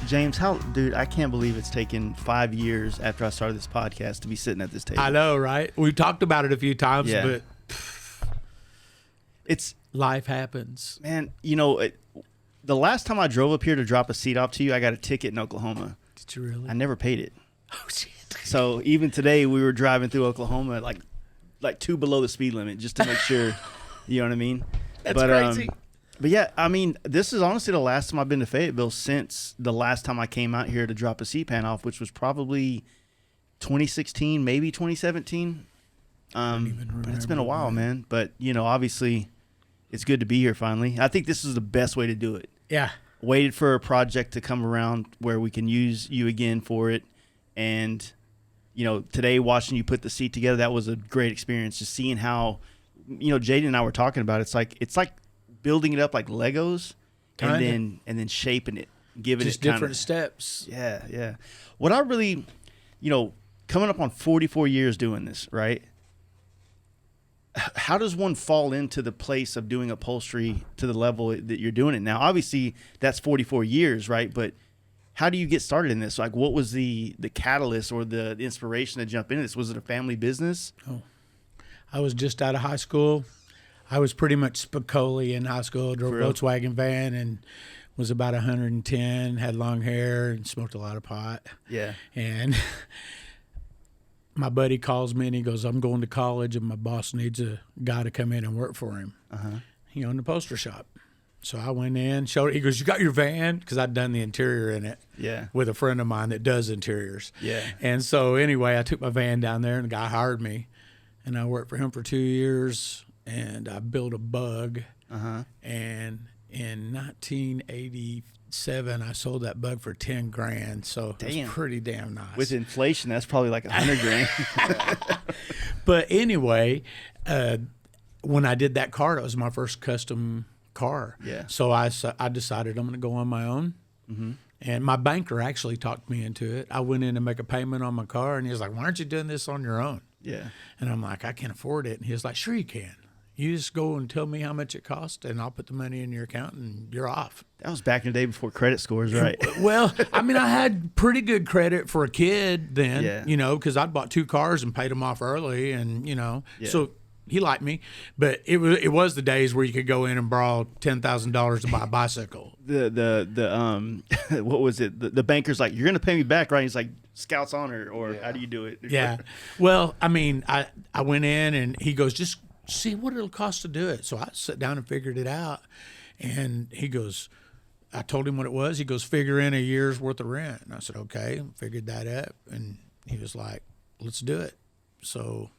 James, I can't believe it's taken 5 years after I started this podcast to be sitting at this table. I know, right? We've talked about it a few times, but it's life happens. Man, the last time I drove up here to drop a seat off to you, I got a ticket in Oklahoma. Did you really? I never paid it. Oh, shit. So even today, we were driving through Oklahoma like 2 below the speed limit just to make sure, you know what I mean? That's crazy. But yeah, I mean, this is honestly the last time I've been to Fayetteville since the last time I came out here to drop a seat pan off, which was probably 2016, maybe 2017. But it's been a while, man. But, obviously, it's good to be here finally. I think this is the best way to do it. Yeah. Waited for a project to come around where we can use you again for it. And, today watching you put the seat together, that was a great experience. Just seeing how, Jaden and I were talking about it. It's like building it up like Legos and then shaping it, giving just it kind different steps. Yeah. What I really, coming up on 44 years doing this, right? How does one fall into the place of doing upholstery to the level that you're doing it now? Obviously, that's 44 years, right? But how do you get started in this? Like, what was the catalyst or the inspiration to jump into this? Was it a family business? Oh, I was just out of high school. I was pretty much Spicoli in high school. Drove a Volkswagen van and was about 110. Had long hair and smoked a lot of pot. Yeah. And my buddy calls me and he goes, "I'm going to college and my boss needs a guy to come in and work for him." He owned a poster shop. So I went in, showed it. He goes, "You got your van?" Because I'd done the interior in it with a friend of mine that does interiors. Yeah. And so anyway, I took my van down there and the guy hired me. And I worked for him for 2 years and I built a Bug. And in 1987, I sold that Bug for $10,000. So it was pretty damn nice. With inflation, that's probably like $100,000. But anyway, when I did that car, it was my first custom car. Yeah. So I decided I'm going to go on my own. And my banker actually talked me into it. I went in to make a payment on my car, and he was like, "Why aren't you doing this on your own?" Yeah. And I'm like, "I can't afford it." And he was like, "Sure you can. You just go and tell me how much it costs, and I'll put the money in your account, and you're off." That was back in the day before credit scores, right? Well, I mean, I had pretty good credit for a kid then, because I'd bought 2 cars and paid them off early, and, so he liked me. But it was the days where you could go in and borrow $10,000 to buy a bicycle. What was it? The banker's like, "You're going to pay me back, right?" He's like, "Scout's honor," or how do you do it? Yeah. Well, I mean, I went in and he goes, "Just see what it'll cost to do it." So I sat down and figured it out. And he goes, I told him what it was. He goes, "Figure in a year's worth of rent." And I said, "Okay." Figured that up. And he was like, "Let's do it." So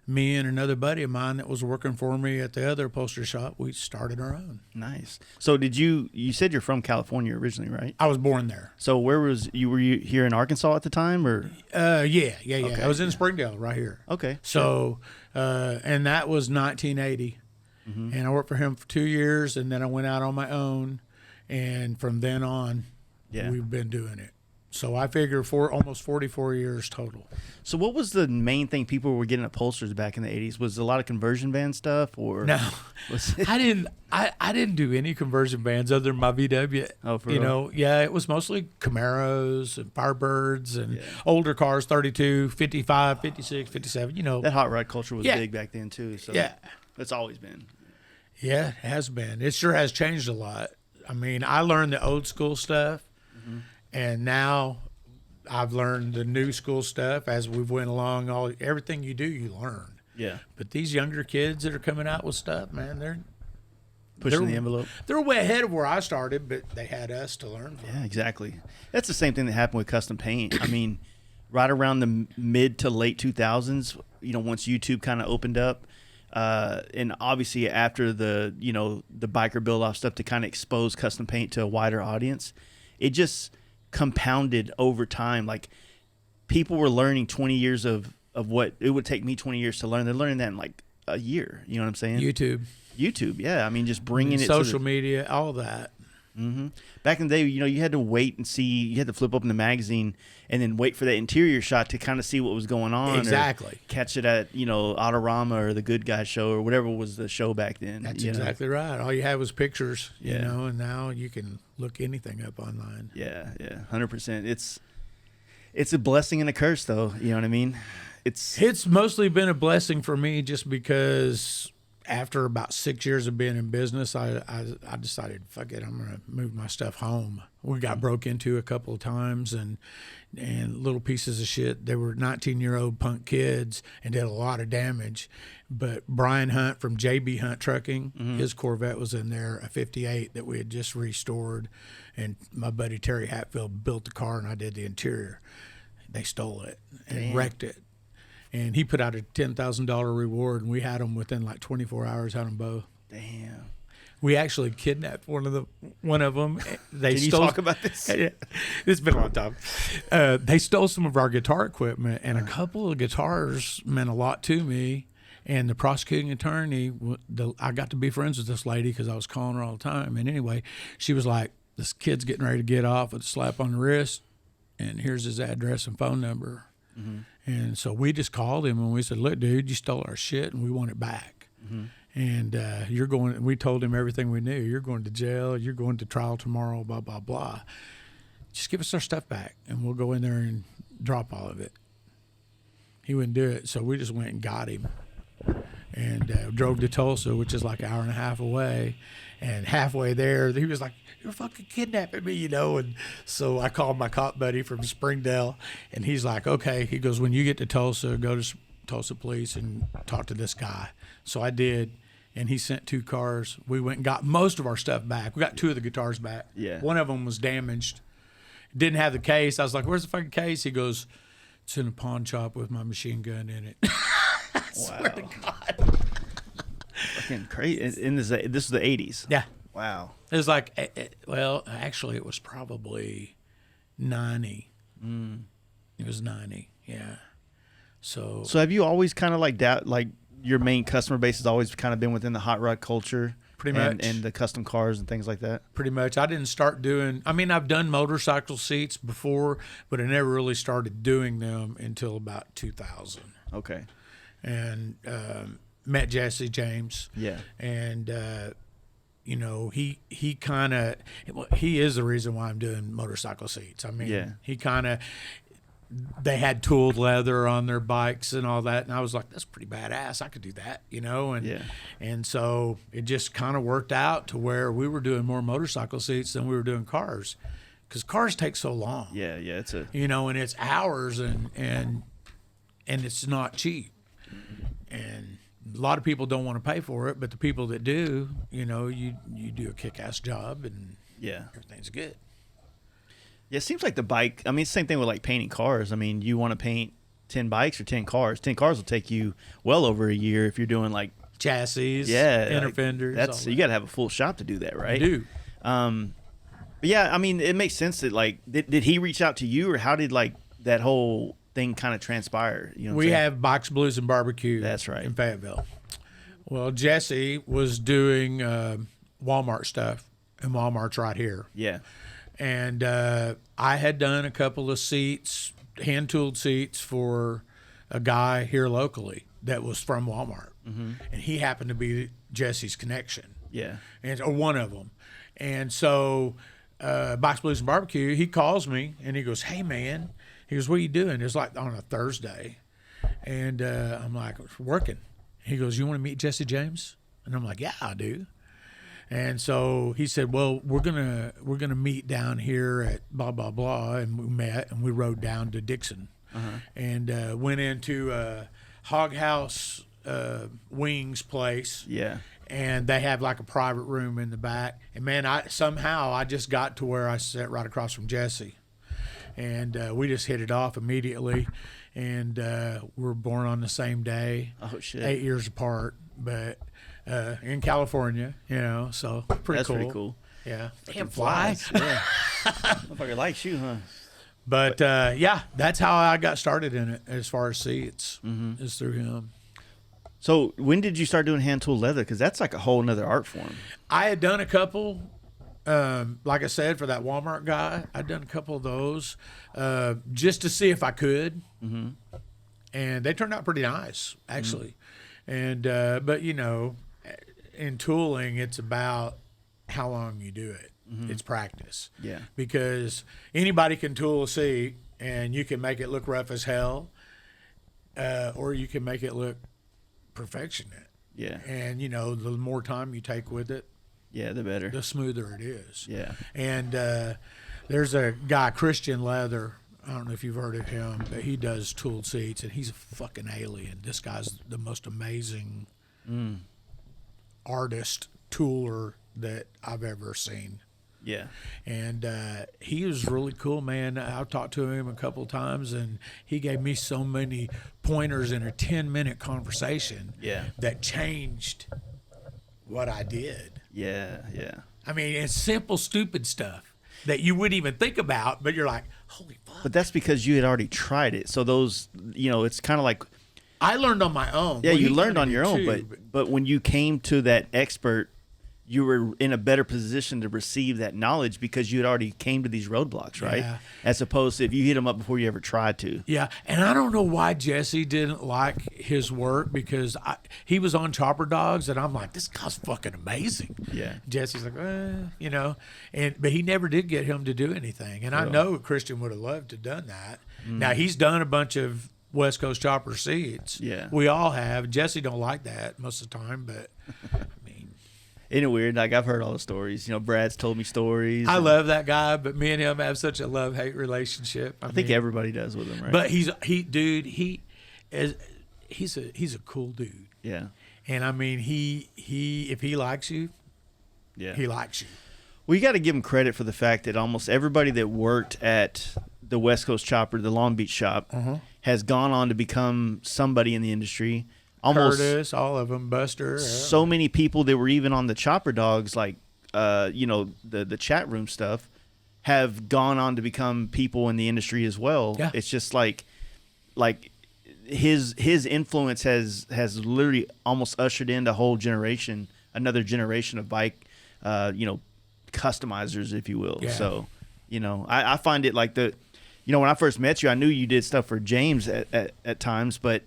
me and another buddy of mine that was working for me at the other upholstery shop, we started our own. Nice. So you said you're from California originally, right? I was born there. So where were you here in Arkansas at the time, or? Yeah. Okay. I was in Springdale right here. Okay. So, and that was 1980. And I worked for him for 2 years, and then I went out on my own. And from then on, we've been doing it. So I figure almost 44 years total. So what was the main thing people were getting upholsters back in the 80s? Was it a lot of conversion van stuff, or no? I didn't do any conversion vans other than my VW. Oh, for real? It was mostly Camaros and Firebirds and older cars, 32, 55, 56, 57. That hot rod culture was big back then too. So that's always been. Yeah, it has been. It sure has changed a lot. I mean, I learned the old school stuff. And now I've learned the new school stuff as we've went along. Everything you do, you learn. Yeah. But these younger kids that are coming out with stuff, man, they're pushing the envelope. They're way ahead of where I started, but they had us to learn from. Yeah, exactly. That's the same thing that happened with custom paint. I mean, right around the mid to late 2000s, once YouTube kind of opened up, and obviously after the biker build-off stuff to kind of expose custom paint to a wider audience, it just compounded over time. Like, people were learning 20 years of what it would take me 20 years to learn. They're learning that in like a year. You know what I'm saying? YouTube, yeah. I mean, just bringing it social media, all that. Mm-hmm. Back in the day, you had to wait and see. You had to flip open the magazine and then wait for that interior shot to kind of see what was going on. Exactly. Catch it at Autorama or the Good Guys show or whatever was the show back then. That's exactly right. All you had was pictures, Yeah. and now you can look anything up online. Yeah, 100%. It's a blessing and a curse, though. You know what I mean? It's mostly been a blessing for me just because after about 6 years of being in business, I decided, fuck it, I'm going to move my stuff home. We got broke into a couple of times and little pieces of shit. They were 19-year-old punk kids and did a lot of damage. But Brian Hunt from JB Hunt Trucking, his Corvette was in there, a 58 that we had just restored. And my buddy Terry Hatfield built the car and I did the interior. They stole it and wrecked it. And he put out a $10,000 reward, and we had them within like 24 hours. Had them both. Damn. We actually kidnapped one of them. They Can you talk about this? It's been a long time. They stole some of our guitar equipment, and a couple of guitars meant a lot to me. And the prosecuting attorney, I got to be friends with this lady because I was calling her all the time. And anyway, she was like, "This kid's getting ready to get off with a slap on the wrist, and here's his address and phone number." Mm-hmm. And so we just called him and we said, "Look, dude, you stole our shit and we want it back. Mm-hmm. And we told him everything we knew. You're going to jail. You're going to trial tomorrow, blah, blah, blah. Just give us our stuff back and we'll go in there and drop all of it." He wouldn't do it. So we just went and got him and drove to Tulsa, which is like an hour and a half away. And halfway there, he was like, "You're fucking kidnapping me, And so I called my cop buddy from Springdale, and he's like, "Okay." He goes, "When you get to Tulsa, go to Tulsa Police and talk to this guy." So I did, and he sent 2 cars. We went and got most of our stuff back. We got 2 of the guitars back. Yeah. One of them was damaged. Didn't have the case. I was like, "Where's the fucking case?" He goes, "It's in a pawn shop with my machine gun in it." I swear to God. Fucking crazy. And this is the 80s. Yeah. Wow. It was like, actually, it was probably 90. It was 90, yeah. So have you always kind of like your main customer base has always kind of been within the hot rod culture? Pretty much. And the custom cars and things like that? Pretty much. I didn't start doing, I've done motorcycle seats before, but I never really started doing them until about 2000. Okay. And met Jesse James. Yeah. And, he kind of, he is the reason why I'm doing motorcycle seats. He kind of, they had tooled leather on their bikes and all that. And I was like, that's pretty badass. I could do that, And so it just kind of worked out to where we were doing more motorcycle seats than we were doing cars. Because cars take so long. Yeah, it's a... and it's hours and it's not cheap. And a lot of people don't want to pay for it, but the people that do, you do a kick-ass job and everything's good. Yeah, it seems like the bike, it's the same thing with like painting cars. You want to paint 10 bikes or 10 cars. 10 cars will take you well over a year if you're doing like chassis, inner fenders. You got to have a full shop to do that, right? You do. But yeah, it makes sense that like, did he reach out to you or how did like that whole thing kind of transpire? We have Bikes, Blues, and Barbecue. That's right. In Fayetteville. Well, Jesse was doing Walmart stuff, and Walmart's right here. Yeah. And I had done a couple of seats, hand-tooled seats for a guy here locally that was from Walmart. Mm-hmm. And he happened to be Jesse's connection. Yeah. Or one of them. And so Bikes, Blues, and Barbecue, he calls me, and he goes, "Hey, man." He goes, "What are you doing?" It's like on a Thursday. And I'm like, "Working." He goes, "You want to meet Jesse James?" And I'm like, "Yeah, I do." And so he said, "Well, we're gonna meet down here at blah, blah, blah." And we met and we rode down to Dixon and went into Hog House Wings place. Yeah. And they have like a private room in the back. And man, I just got to where I sat right across from Jesse. And we just hit it off immediately. And we're born on the same day. Oh, shit. 8 years apart, but in California, so pretty That's cool. pretty cool. Yeah. Damn flies. Yeah. Motherfucker likes you, huh? But that's how I got started in it as far as seats, is through him. So when did you start doing hand tool leather? Because that's like a whole nother art form. I had done a couple Like I said, for that Walmart guy, I'd done a couple of those just to see if I could. Mm-hmm. And they turned out pretty nice, actually. Mm-hmm. And but, you know, in tooling, it's about how long you do it. Mm-hmm. It's practice. Yeah. Because anybody can tool a seat, and you can make it look rough as hell, or you can make it look perfectionate. Yeah. And, you know, the more time you take with it, yeah, the better. The smoother it is. Yeah. And there's a guy, Christian Leather. I don't know if you've heard of him, but he does tooled seats, and he's a fucking alien. This guy's the most amazing artist, tooler that I've ever seen. Yeah. And he was really cool, man. I've talked to him a couple of times, and he gave me so many pointers in a 10-minute conversation that changed what I did. Yeah, yeah. I mean, it's simple, stupid stuff that you wouldn't even think about, but you're like, holy fuck. But that's because you had already tried it. So those, you know, it's kind of like. I learned on my own. Yeah, you learned on your own, but when you came to that expert, you were in a better position to receive that knowledge because you had already came to these roadblocks, right? Yeah. As opposed to if you hit them up before you ever tried to. Yeah, and I don't know why Jesse didn't like his work because he was on Chopper Dogs, and I'm like, this guy's fucking amazing. Yeah. Jesse's like, you know, but he never did get him to do anything, and I know Christian would have loved to have done that. Now he's done a bunch of West Coast chopper seats. Yeah, we all have. Jesse don't like that most of the time, but I mean. Isn't it weird? Like, I've heard all the stories. You know, Brad's told me stories. I love that guy, but me and him have such a love-hate relationship. I think everybody does with him, right? But he's a cool dude. Yeah. And I mean, he if he likes you, he likes you. Well, you got to give him credit for the fact that almost everybody that worked at the West Coast Chopper, the Long Beach shop, has gone on to become somebody in the industry. Almost Curtis, all of them, Buster. So many people that were even on the Chopper Dogs, like you know, the chat room stuff, have gone on to become people in the industry as well. Yeah. It's just like his influence has literally almost ushered in a whole generation, another generation of bike, you know, customizers, if you will. Yeah. So, you know, I find it like you know, when I first met you, I knew you did stuff for James at times, but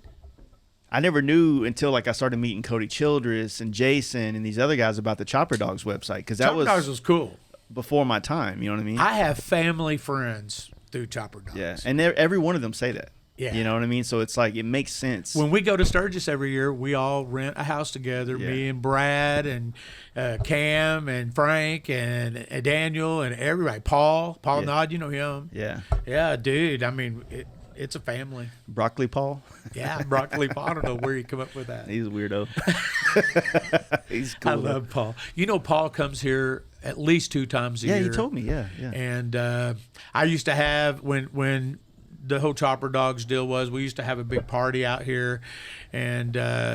I never knew until like I started meeting Cody Childress and Jason and these other guys about the Chopper Dogs website, because that Chopper Dogs was cool before my time. You know what I mean? I have family friends through Chopper Dogs. Yeah, and every one of them say that. Yeah. You know what I mean? So it's like, it makes sense. When we go to Sturgis every year, we all rent a house together. Yeah. Me and Brad and Cam and Frank and Daniel and everybody. Paul Nod, you know him. Yeah. Yeah, dude. I mean, it's a family. Broccoli Paul? Yeah, Broccoli Paul. I don't know where you come up with that. He's a weirdo. He's cool. I love Paul. You know, Paul comes here at least 2 times a year. Yeah, he told me. Yeah. And I used to have, when the whole Chopper Dogs deal was, we used to have a big party out here, and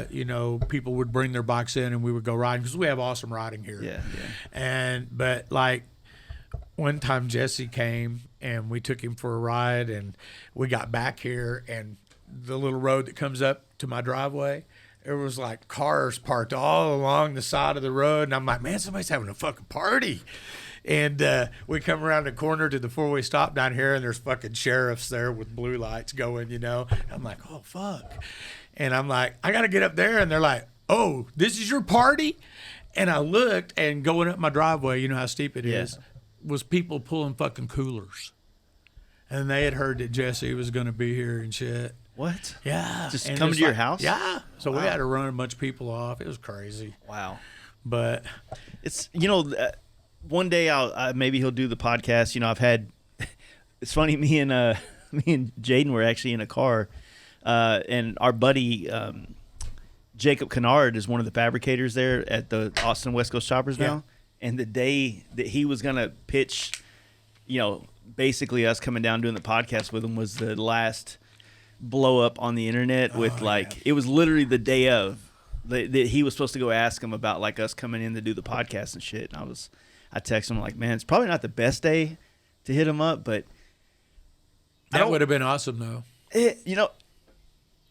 you know, people would bring their bikes in and we would go riding, because we have awesome riding here. Yeah. But like one time Jesse came and we took him for a ride, and we got back here, and the little road that comes up to my driveway, there was like cars parked all along the side of the road, and I'm like, man, somebody's having a fucking party. And we come around the corner to the 4-way stop down here, and there's fucking sheriffs there with blue lights going, you know. I'm like, oh, fuck. And I'm like, I got to get up there. And they're like, oh, this is your party? And I looked, and going up my driveway, you know how steep it is, was people pulling fucking coolers. And they had heard that Jesse was going to be here and shit. What? Yeah. Just and coming to your house? Yeah. So we had to run a bunch of people off. It was crazy. Wow. But it's, you know, one day maybe he'll do the podcast. You know, I've had. It's funny. Me and Jaden were actually in a car, and our buddy Jacob Kennard is one of the fabricators there at the Austin West Coast Choppers now. And the day that he was gonna pitch, you know, basically us coming down doing the podcast with him was the last blow up on the internet with it was literally the day of that he was supposed to go ask him about like us coming in to do the podcast and shit. And I texted him like, man, it's probably not the best day to hit him up, but that would have been awesome though. You know,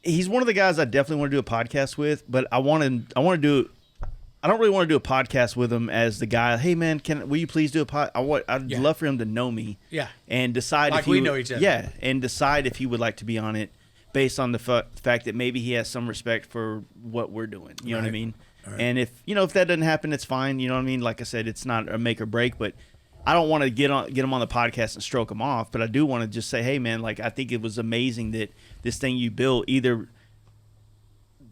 he's one of the guys I definitely want to do a podcast with, but I want to do I don't really want to do a podcast with him as the guy. Hey man, will you please do a pod? I'd love for him to know me. Yeah. And decide like if we know each other. Yeah, and decide if he would like to be on it based on the fact that maybe he has some respect for what we're doing. You know what I mean? Right. And if that doesn't happen, it's fine. You know what I mean? Like I said, it's not a make or break, but I don't want to get him on the podcast and stroke him off, but I do want to just say, hey man, like I think it was amazing that this thing you built, either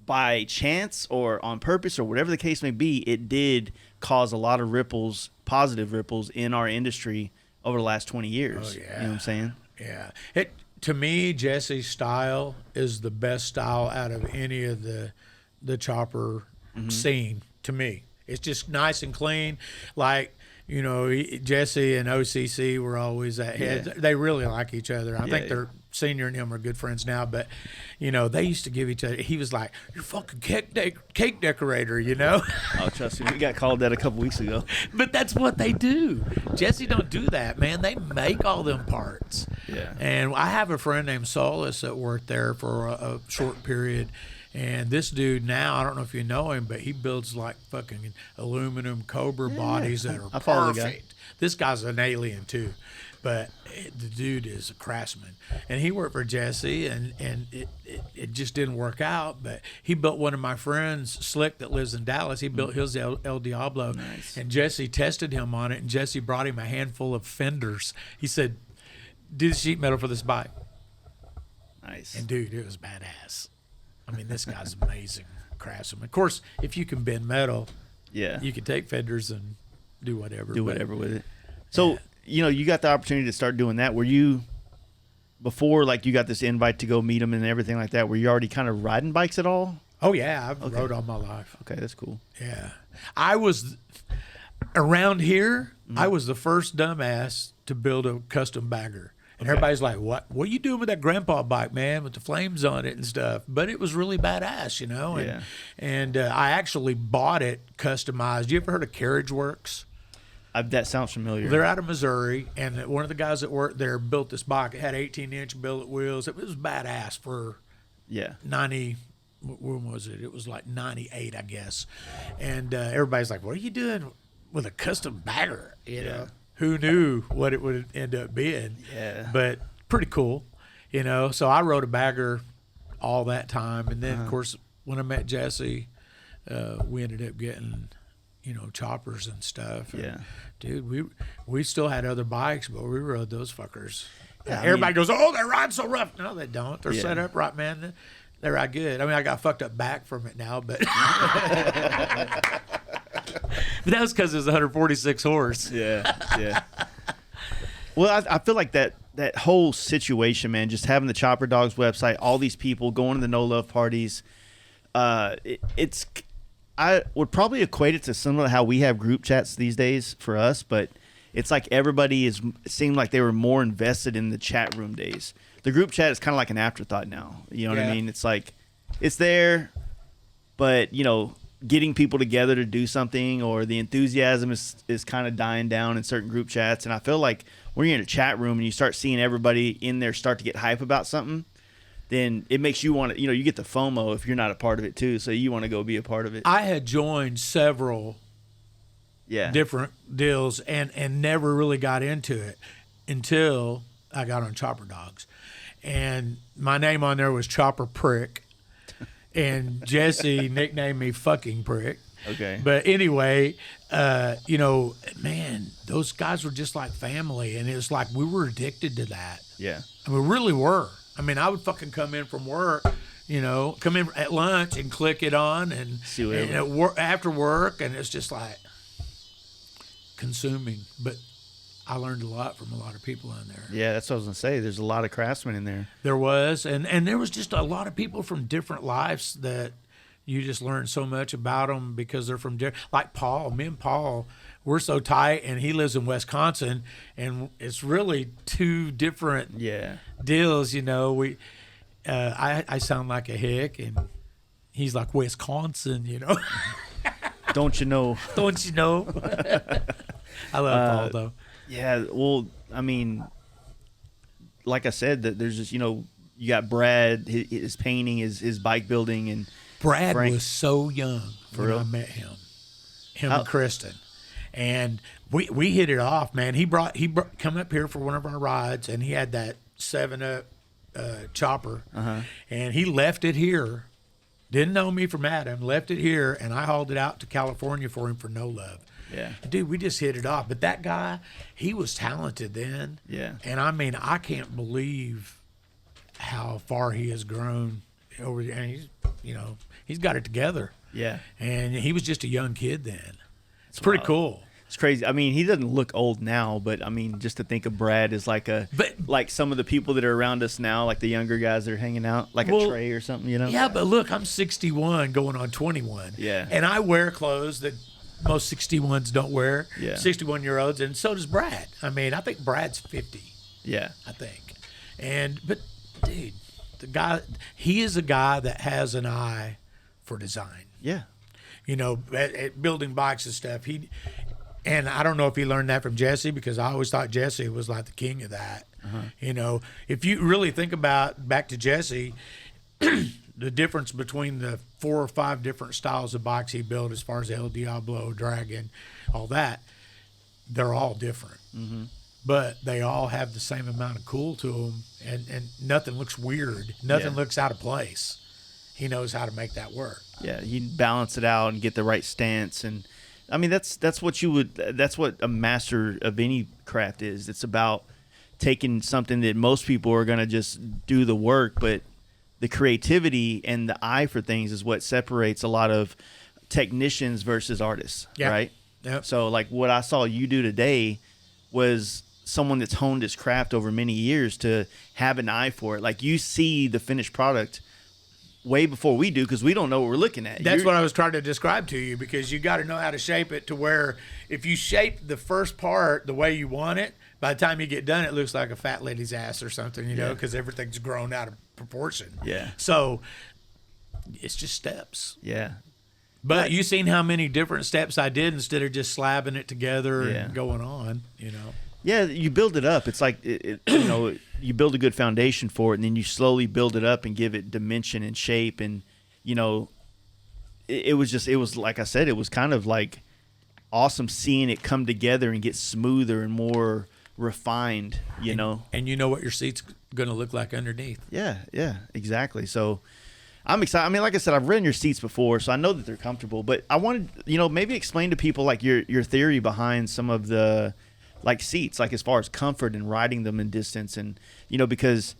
by chance or on purpose or whatever the case may be, it did cause a lot of ripples, positive ripples in our industry over the last 20 years. Oh, yeah. You know what I'm saying? Yeah. To me, Jesse's style is the best style out of any of the chopper scene. To me, it's just nice and clean. Like, Jesse and OCC were always at heads. Yeah. They really like each other. I think they're Senior and him are good friends now, but they used to give each other. He was like, "You're fucking cake decorator," Oh, trust me, we got called that a couple weeks ago. But that's what they do. Jesse don't do that, man. They make all them parts. Yeah. And I have a friend named Solace that worked there for a short period. And this dude now, I don't know if you know him, but he builds like fucking aluminum Cobra bodies that are perfect. This guy's an alien too, but the dude is a craftsman. And he worked for Jesse, and it just didn't work out. But he built one of my friends, Slick, that lives in Dallas. He built his El Diablo, nice. And Jesse tested him on it. And Jesse brought him a handful of fenders. He said, "Do the sheet metal for this bike." Nice. And dude, it was badass. I mean, this guy's amazing craftsman. Of course, if you can bend metal, you can take fenders and do whatever. Do whatever with it. So, you got the opportunity to start doing that. Were you, before, like, you got this invite to go meet them and everything like that, were you already kind of riding bikes at all? Oh, yeah. I've rode all my life. Okay, that's cool. Yeah. I was, around here, I was the first dumbass to build a custom bagger. And everybody's like, what are you doing with that grandpa bike, man, with the flames on it and stuff? But it was really badass, And I actually bought it customized. You ever heard of Carriage Works? That sounds familiar. They're out of Missouri, and one of the guys that worked there built this bike. It had 18-inch billet wheels. It was badass for 90. When was it? It was like 98, I guess. And everybody's like, what are you doing with a custom bagger, Who knew what it would end up being? Yeah. But pretty cool, So I rode a bagger all that time. And then, of course, when I met Jesse, we ended up getting, choppers and stuff. And, yeah. Dude, we still had other bikes, but we rode those fuckers. Yeah, everybody goes, oh, they ride so rough. No, they don't. They're set up right, man. They ride good. I mean, I got fucked up back from it now, but... But that was because it was 146 horse. Yeah. Well, I feel like that whole situation, man, just having the Chopper Dogs website, all these people going to the No Love parties, I would probably equate it to similar to how we have group chats these days for us, but it's like everybody seemed like they were more invested in the chat room days. The group chat is kind of like an afterthought now. You know what I mean? It's like it's there, but getting people together to do something, or the enthusiasm is kind of dying down in certain group chats. And I feel like when you're in a chat room and you start seeing everybody in there start to get hype about something, then it makes you want to, you get the FOMO if you're not a part of it too. So you want to go be a part of it. I had joined several different deals and never really got into it until I got on Chopper Dogs. And my name on there was Chopper Prick. And Jesse nicknamed me Fucking Prick. Okay. But anyway, man, those guys were just like family. And it was like we were addicted to that. Yeah. I mean, we really were. I mean, I would fucking come in from work, come in at lunch and click it on and after work. And it's just like consuming. But I learned a lot from a lot of people in there. Yeah, that's what I was going to say. There's a lot of craftsmen in there. There was. And there was just a lot of people from different lives that you just learn so much about them because they're from different. Like Paul. Me and Paul, we're so tight, and he lives in Wisconsin, and it's really two different deals. I sound like a hick, and he's like Wisconsin, Don't you know? Don't you know? I love Paul, though. Yeah, well, I mean, like I said, that there's just, you got Brad, his painting, his bike building, and Brad Frank. was so young when real? I met him. him and Kristen. And we hit it off, man. He brought come up here for one of our rides, and he had that 7-Up chopper, and he left it here. Didn't know me from Adam. Left it here, and I hauled it out to California for him for no love. Yeah, dude, we just hit it off. But that guy, he was talented then. Yeah, and I mean, I can't believe how far he has grown over. And he's got it together. Yeah, and he was just a young kid then. It's pretty cool. It's crazy. I mean, he doesn't look old now, but I mean, just to think of Brad as like some of the people that are around us now, like the younger guys that are hanging out, like a Trey or something, Yeah, but look, I'm 61 going on 21. Yeah. And I wear clothes that most 61s don't wear. Yeah. 61-year-olds, and so does Brad. I mean, I think Brad's 50. Yeah. I think. But dude, he is a guy that has an eye for design. Yeah. At building bikes and stuff, and I don't know if he learned that from Jesse, because I always thought Jesse was like the king of that. If you really think about back to Jesse, the difference between the 4 or 5 different styles of bikes he built, as far as El Diablo, Dragon, all that, they're all different. But they all have the same amount of cool to them, and nothing looks weird. Nothing looks out of place. He knows how to make that work. Yeah, you balance it out and get the right stance, and I mean that's what a master of any craft is. It's about taking something that most people are gonna just do the work, but the creativity and the eye for things is what separates a lot of technicians versus artists. Yeah. Right. Yep. So like what I saw you do today was someone that's honed his craft over many years to have an eye for it. Like you see the finished product way before we do, because we don't know what we're looking at. That's what I was trying to describe to you, because you got to know how to shape it to where if you shape the first part the way you want it, by the time you get done, it looks like a fat lady's ass or something, because everything's grown out of proportion. Yeah. So it's just steps. Yeah. But you seen how many different steps I did instead of just slabbing it together and going on, Yeah, you build it up. It's like, you build a good foundation for it, and then you slowly build it up and give it dimension and shape. And, it was like I said, it was kind of like awesome seeing it come together and get smoother and more refined, And you know what your seat's going to look like underneath. Yeah, exactly. So I'm excited. I mean, like I said, I've ridden your seats before, so I know that they're comfortable. But I wanted, maybe explain to people like your theory behind some of the like seats, like as far as comfort and riding them in distance, and because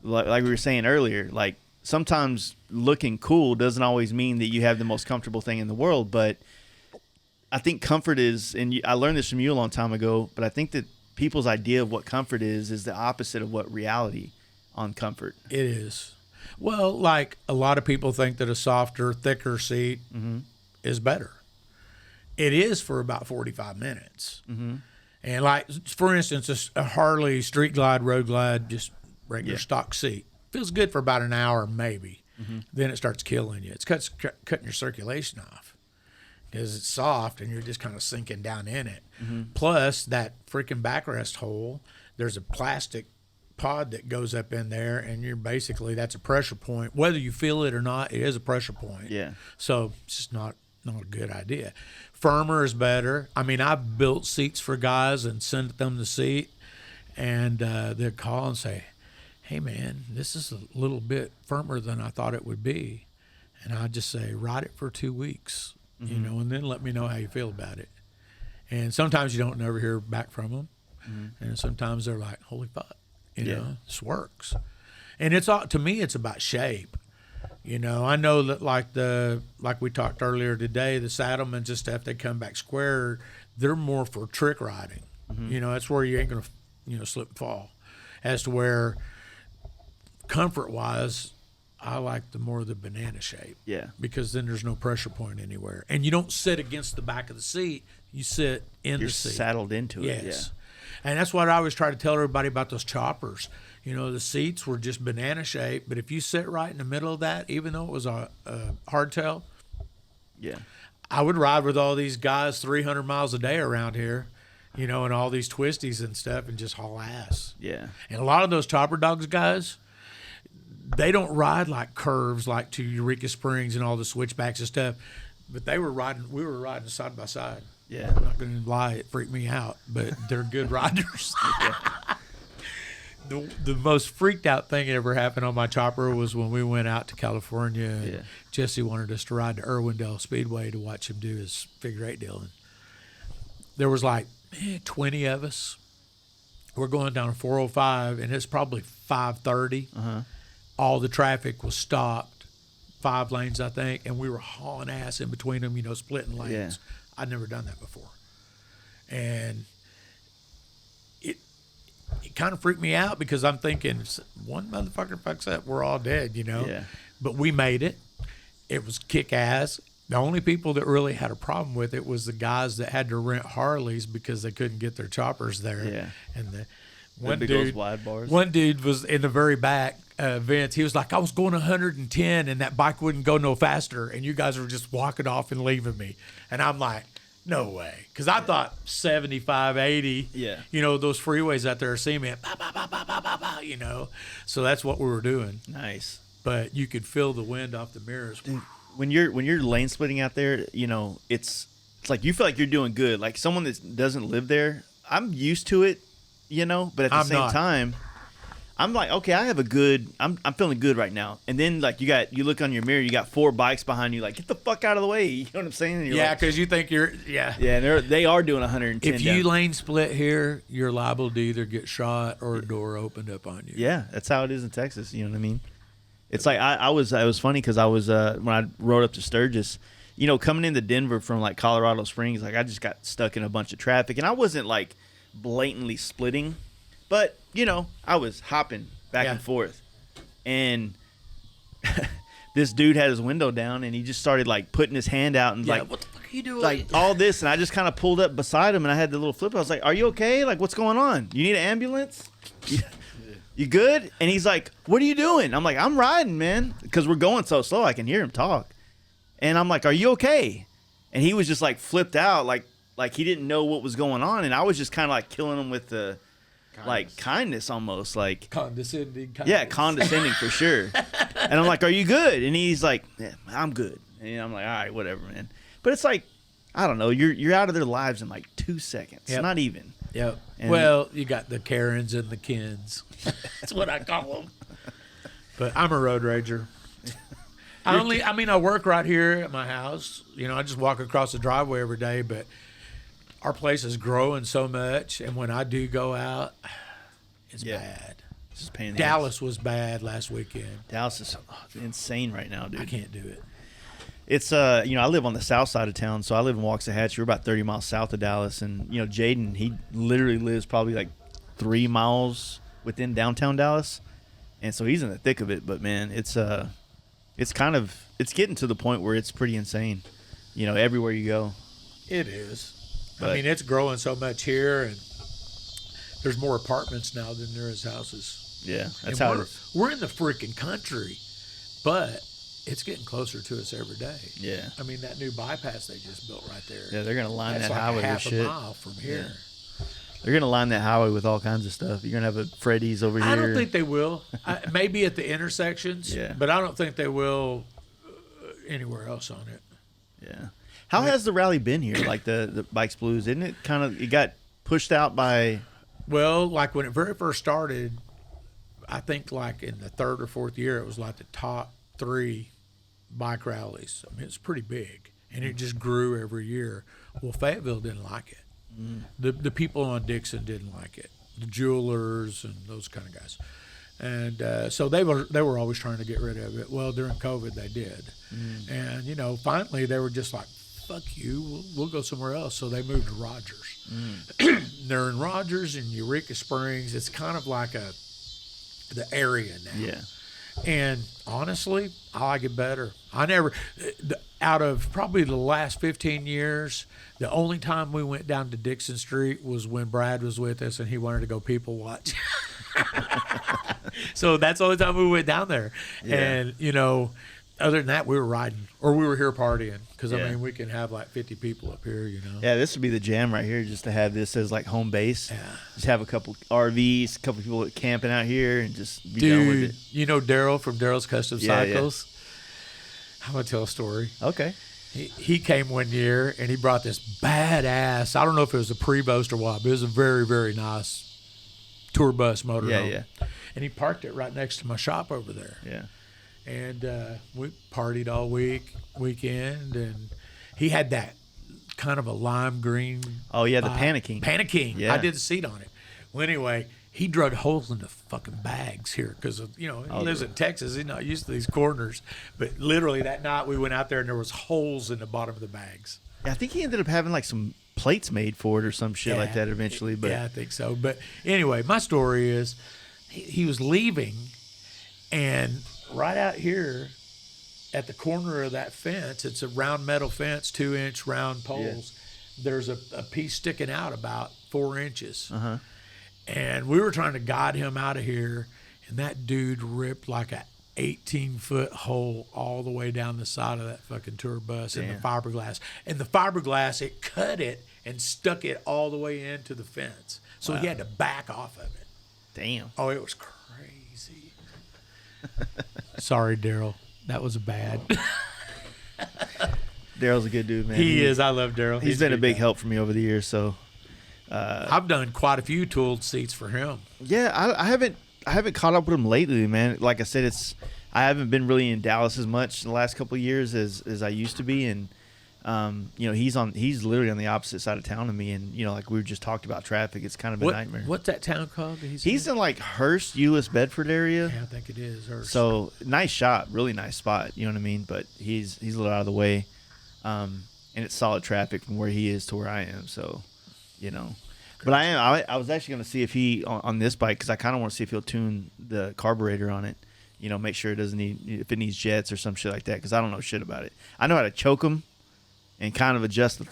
like we were saying earlier, like sometimes looking cool doesn't always mean that you have the most comfortable thing in the world. But I think comfort is, and I learned this from you a long time ago, but I think that people's idea of what comfort is the opposite of what reality on comfort. It is. Well, like a lot of people think that a softer, thicker seat is better. It is for about 45 minutes. And like, for instance, a Harley Street Glide, Road Glide, just regular stock seat, feels good for about an hour maybe. Then it starts killing you. It's cutting your circulation off because it's soft and you're just kind of sinking down in it. Plus, that freaking backrest hole, there's a plastic pod that goes up in there, and that's a pressure point. Whether you feel it or not, it is a pressure point. Yeah. So it's just not a good idea. Firmer is better. I mean, I've built seats for guys and sent them the seat, and they'll call and say, "Hey, man, this is a little bit firmer than I thought it would be." And I just say, "Ride it for 2 weeks, and then let me know how you feel about it." And sometimes you don't never hear back from them, and sometimes they're like, "Holy fuck, this works." And to me, it's about shape. I know that like we talked earlier today, the Saddlemans and stuff, they come back square. They're more for trick riding. That's where you ain't gonna slip and fall. As to where comfort wise, I like the banana shape. Yeah. Because then there's no pressure point anywhere, and you don't sit against the back of the seat. You sit in the seat. You're saddled into it. Yes. Yeah. And that's what I always try to tell everybody about those choppers. The seats were just banana shaped, but if you sit right in the middle of that, even though it was a hardtail, I would ride with all these guys 300 miles a day around here, and all these twisties and stuff, and just haul ass. Yeah. And a lot of those chopper dogs guys, they don't ride like curves like to Eureka Springs and all the switchbacks and stuff. But we were riding side by side. Yeah. I'm not going to lie, it freaked me out, but they're good riders. The most freaked out thing that ever happened on my chopper was when we went out to California. And Jesse wanted us to ride to Irwindale Speedway to watch him do his figure eight deal. And there was like 20 of us. We're going down 405, and it's probably 5:30. All the traffic was stopped, 5 lanes, I think, and we were hauling ass in between them, splitting lanes. I'd never done that before. And it kind of freaked me out because I'm thinking, one motherfucker fucks up, we're all dead, Yeah. But we made it. It was kick-ass. The only people that really had a problem with it was the guys that had to rent Harleys because they couldn't get their choppers there. Yeah. And Big wide bars. one dude was in the very back, Vince. He was like, I was going 110 and that bike wouldn't go no faster, and you guys were just walking off and leaving me. And I'm like, no way. Because I thought 75, 80, those freeways out there are cement, So that's what we were doing. Nice. But you could feel the wind off the mirrors. Dude, when you're lane splitting out there, it's like you feel like you're doing good. Like someone that doesn't live there, I'm used to it, but at the same time, I'm like, okay, I'm feeling good right now. And then like you look on your mirror, you got 4 bikes behind you, like get the fuck out of the way. You know what I'm saying? And you're because you think you're and they are doing 110. If you lane split here, you're liable to either get shot or a door opened up on you. Yeah, that's how it is in Texas. You know what I mean? It's like it was funny because I was when I rode up to Sturgis, coming into Denver from like Colorado Springs, like I just got stuck in a bunch of traffic, and I wasn't like blatantly splitting, but I was hopping back and forth, and this dude had his window down, and he just started like putting his hand out and like, what the fuck are you doing? Like all this, and I just kind of pulled up beside him, and I had the little flip. I was like, "Are you okay? Like, what's going on? You need an ambulance? You good?" And he's like, "What are you doing?" I'm like, "I'm riding, man," because we're going so slow. I can hear him talk, and I'm like, "Are you okay?" And he was just like flipped out, like he didn't know what was going on, and I was just kind of like killing him with the kindness almost, like condescending. Condescending for sure. And I'm like, "Are you good?" And he's like, "Yeah, I'm good." And I'm like, "All right, whatever, man." But it's like, I don't know, you're out of their lives in like 2 seconds, not even. Yep. And well, you got the Karens and the Kens. That's what I call them. But I'm a road rager. I work right here at my house. I just walk across the driveway every day, but our place is growing so much, and when I do go out, it's bad. It's just pain in the Dallas was bad last weekend. Dallas is insane right now, dude. I can't do it. It's I live on the south side of town, so I live in Waxahachie. We're about 30 miles south of Dallas, and Jaden, he literally lives probably like 3 miles within downtown Dallas, and so he's in the thick of it. But man, it's getting to the point where it's pretty insane, everywhere you go. It is. But it's growing so much here, and there's more apartments now than there is houses. Yeah, that's how it is. We're in the freaking country, but it's getting closer to us every day. Yeah. I mean, that new bypass they just built right there. Yeah, they're going to line that like highway with shit. Half a mile from here. Yeah. They're going to line that highway with all kinds of stuff. You're going to have a Freddy's over here. I don't think they will. Maybe at the intersections, but I don't think they will anywhere else on it. Yeah. How has the rally been here? Like the Bikes Blues, isn't it it got pushed out by... Well, like when it very first started, I think like in the 3rd or 4th year, it was like the top 3 bike rallies. I mean, it's pretty big, and it just grew every year. Well, Fayetteville didn't like it. The people on Dixon didn't like it. The jewelers and those kind of guys, and so they were always trying to get rid of it. Well, during COVID, they did, and finally they were just like, "Fuck you, we'll go somewhere else." So they moved to Rogers. They're in Rogers and Eureka Springs. It's kind of like the area now. Yeah. And honestly, I like it better. Out of probably the last 15 years, the only time we went down to Dixon Street was when Brad was with us and he wanted to go people watch. So that's the only time we went down there. Yeah. And, other than that, we were riding or we were here partying because, I mean, we can have like 50 people up here, Yeah, this would be the jam right here just to have this as like home base. Yeah. Just have a couple RVs, a couple people camping out here and just be done with it. Daryl from Daryl's Custom Cycles? Yeah. I'm going to tell a story. Okay. he came one year and he brought this badass. I don't know if it was a Prevost or what, but it was a very, very nice tour bus motorhome. Yeah. And he parked it right next to my shop over there. Yeah. And we partied all weekend, and he had that kind of a lime green. Oh yeah, the Panicking. Panicking. Yeah. I did the seat on it. Well, anyway, he drug holes in the fucking bags here because he lives in Texas. He's not used to these corners. But literally that night we went out there and there was holes in the bottom of the bags. Yeah, I think he ended up having like some plates made for it or some shit like that eventually. But yeah, I think so. But anyway, my story is he was leaving, and right out here at the corner of that fence, it's a round metal fence, 2-inch round poles. Yeah. There's a piece sticking out about 4 inches. Uh-huh. And we were trying to guide him out of here, and that dude ripped like a 18-foot hole all the way down the side of that fucking tour bus in the fiberglass. And the fiberglass, it cut it and stuck it all the way into the fence. So he had to back off of it. Damn. Oh, it was crazy. Sorry, Daryl. That was bad. Daryl's a good dude, man. He is. I love Daryl. He's been a big help for me over the years. So I've done quite a few tooled seats for him. Yeah, I haven't caught up with him lately, man. Like I said, I haven't been really in Dallas as much in the last couple of years as I used to be, and he's literally on the opposite side of town of me, and like we just talked about traffic, it's kind of a nightmare. What's that town called? He's in like Hearst, Euless, Bedford area. Yeah, I think it is Hearst. So nice shop, really nice spot. You know what I mean? But he's a little out of the way, and it's solid traffic from where he is to where I am. So, But I was actually going to see if he on this bike, because I kind of want to see if he'll tune the carburetor on it. Make sure it doesn't if it needs jets or some shit like that, because I don't know shit about it. I know how to choke them and kind of adjust the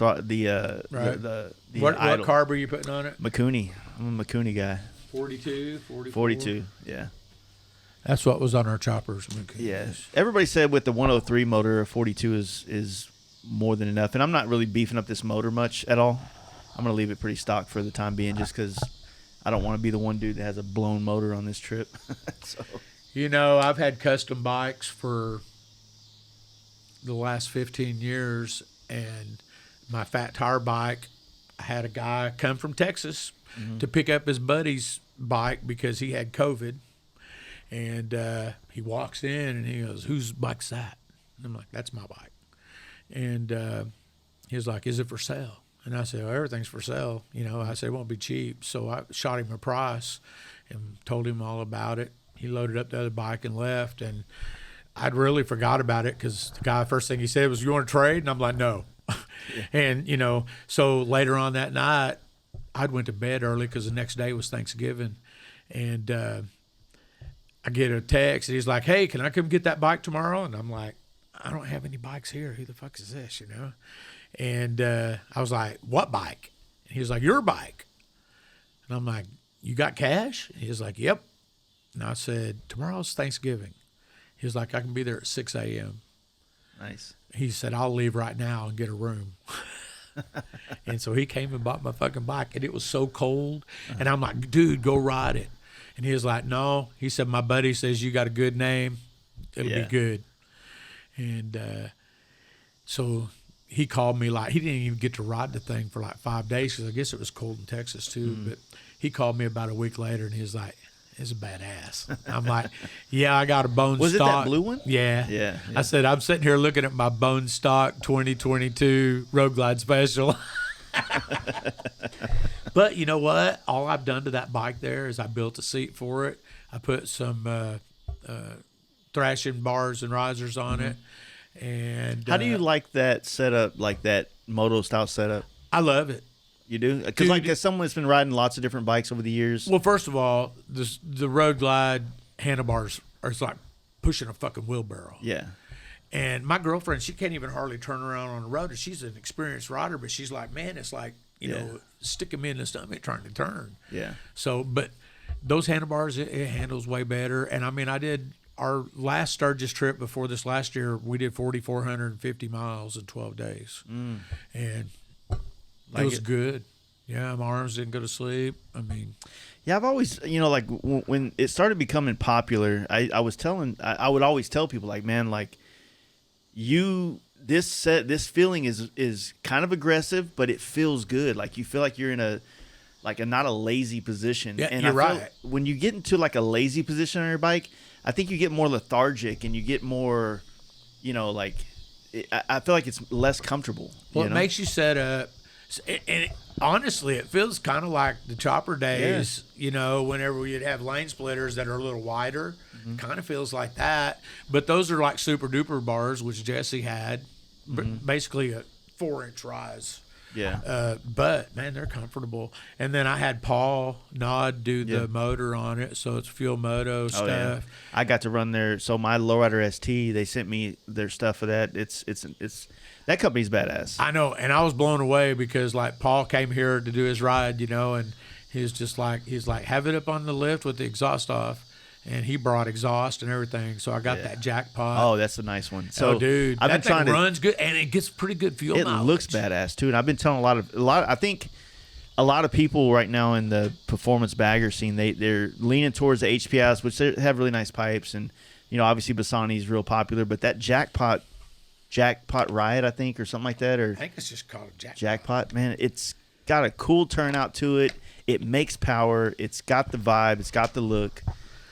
what idle. carb are you putting on it? Mikuni. I'm a Mikuni guy. 42, 44? 42, yeah. That's what was on our choppers. Yeah. Everybody said with the 103 motor, a 42 is more than enough. And I'm not really beefing up this motor much at all. I'm going to leave it pretty stock for the time being, just because I don't want to be the one dude that has a blown motor on this trip. So, I've had custom bikes for the last 15 years, and my fat tire bike, I had a guy come from Texas to pick up his buddy's bike because he had COVID, and he walks in and he goes, "Whose bike's that?" And I'm like, "That's my bike." And he was like, "Is it for sale?" And I said, "Well, everything's for sale." I said, "It won't be cheap." So I shot him a price and told him all about it. He loaded up the other bike and left, and I'd really forgot about it because the guy, first thing he said was, "You want to trade?" And I'm like, "No." Yeah. And, so later on that night, I'd went to bed early because the next day was Thanksgiving. And I get a text, and he's like, "Hey, can I come get that bike tomorrow?" And I'm like, "I don't have any bikes here. Who the fuck is this, And I was like, "What bike?" And he was like, "Your bike." And I'm like, "You got cash?" And he was like, "Yep." And I said, "Tomorrow's Thanksgiving." He was like, "I can be there at 6 a.m. Nice. He said, "I'll leave right now and get a room." And so he came and bought my fucking bike, and it was so cold. And I'm like, "Dude, go ride it." And he was like, "No." He said, "My buddy says you got a good name. It'll be good." And so he called me, like, he didn't even get to ride the thing for like 5 days because I guess it was cold in Texas too. But he called me about a week later, and he was like, "It's a badass." I'm like, "Yeah, I got a bone stock." Was it that blue one? Yeah. Yeah. I said, "I'm sitting here looking at my bone stock 2022 Road Glide Special." But you know what? All I've done to that bike there is I built a seat for it. I put some thrashing bars and risers on it. And how do you like that setup, like that moto style setup? I love it. You do? Because as someone that's been riding lots of different bikes over the years. Well, first of all, the Road Glide handlebars are like pushing a fucking wheelbarrow. Yeah. And my girlfriend, she can't even hardly turn around on the road. And she's an experienced rider, but she's like, "Man, it's like, stick them in the stomach trying to turn." Yeah. So, but those handlebars, it handles way better. And I mean, I did our last Sturgis trip before this last year, we did 4,450 miles in 12 days. And it was good. Yeah, my arms didn't go to sleep. I mean, yeah, I've always, like when it started becoming popular, I would always tell people, like, man, like, you this feeling is kind of aggressive, but it feels good. Like you feel like you're in a not a lazy position. Yeah, and you're I feel right. when you get into like a lazy position on your bike, I think you get more lethargic and you get more, like I feel like it's less comfortable. Well, it makes you set up. And honestly, it feels kind of like the chopper days, whenever we'd have lane splitters that are a little wider. Kind of feels like that. But those are like super duper bars, which Jesse had. Basically a 4-inch rise. Yeah. But, man, they're comfortable. And then I had Paul Nod do the motor on it, so it's Fuel Moto stuff. Yeah. I got to run so my Lowrider ST, they sent me their stuff for that. It's that company's badass. I know, and I was blown away because, like, Paul came here to do his ride, and he's like, have it up on the lift with the exhaust off. And he brought exhaust and everything, so I got that jackpot. Oh, that's a nice one. So, dude, I've been that trying thing runs good, and it gets pretty good fuel It mileage. looks badass too, and I've been telling a lot. I think a lot of people right now in the performance bagger scene, they're leaning towards the HPS, which they have really nice pipes, and obviously Bassani's real popular, but that jackpot Riot, I think, or something like that, or I think it's just called a jackpot. Man, it's got a cool turnout to it. It makes power. It's got the vibe. It's got the look.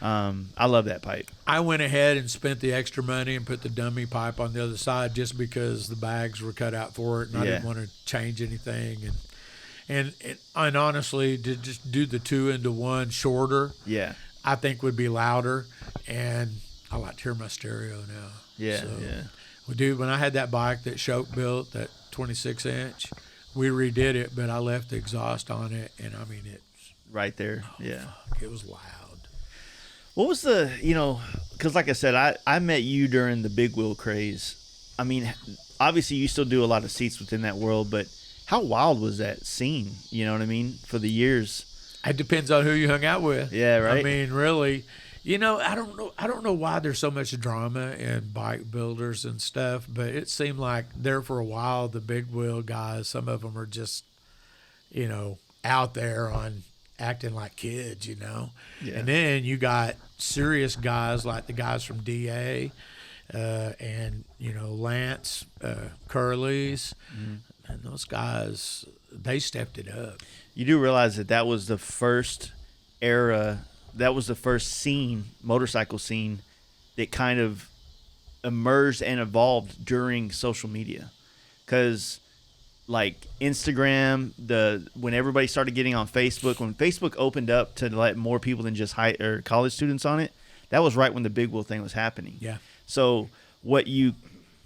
I love that pipe. I went ahead and spent the extra money and put the dummy pipe on the other side just because the bags were cut out for it, and I didn't want to change anything. And honestly, to just do the 2-into-1 shorter, I think would be louder. And I like to hear my stereo now. Yeah. Well, dude, when I had that bike that Shoke built, that 26-inch, we redid it, but I left the exhaust on it, and I mean it's right there. Fuck, it was loud. What was the, because like I said, I met you during the big wheel craze. I mean, obviously you still do a lot of seats within that world, but how wild was that scene? You know what I mean? For the years. It depends on who you hung out with. Yeah, right. I mean, really, I don't know why there's so much drama in bike builders and stuff, but it seemed like there for a while, the big wheel guys, some of them are just, out there on acting like kids, Yeah. And then you got serious guys like the guys from DA and, Lance, Curly's, and those guys, they stepped it up. You do realize that was the first era, that was the first scene, motorcycle scene, that kind of emerged and evolved during social media. Because like Instagram, when everybody started getting on Facebook, when Facebook opened up to let more people than just college students on it, that was right when the big wheel thing was happening. Yeah. So what you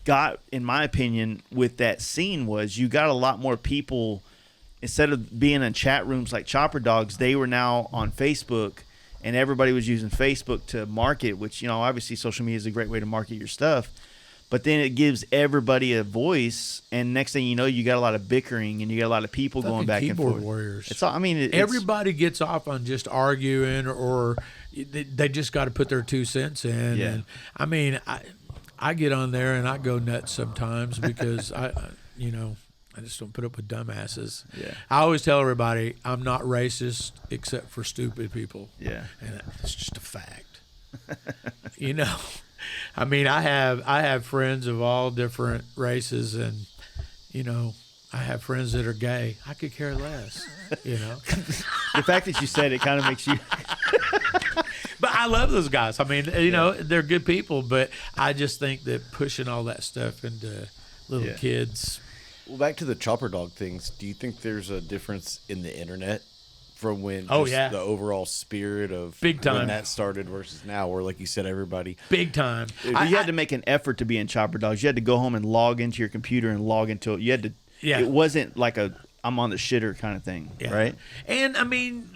got, in my opinion, with that scene was you got a lot more people, instead of being in chat rooms like Chopper Dogs, they were now on Facebook, and everybody was using Facebook to market, which, obviously social media is a great way to market your stuff. But then it gives everybody a voice, and next thing you know, you got a lot of bickering, and you got a lot of people going back and forth. Keyboard warriors. It's all, I mean, everybody gets off on just arguing, or they just got to put their 2 cents in. Yeah. And I mean, I get on there and I go nuts sometimes because I just don't put up with dumbasses. Yeah. I always tell everybody I'm not racist except for stupid people. Yeah. And that's just a fact. I mean, I have friends of all different races, and I have friends that are gay. I could care less. The fact that you said it kind of makes you. But I love those guys. I mean, they're good people, but I just think that pushing all that stuff into little kids. Well, back to the chopper dog things. Do you think there's a difference in the internet from when the overall spirit of big time when that started versus now, where, like you said, everybody big time. You had to make an effort to be in Chopper Dogs. You had to go home and log into your computer and log into it. You had to. Yeah. It wasn't like I'm on the shitter kind of thing, right? And I mean,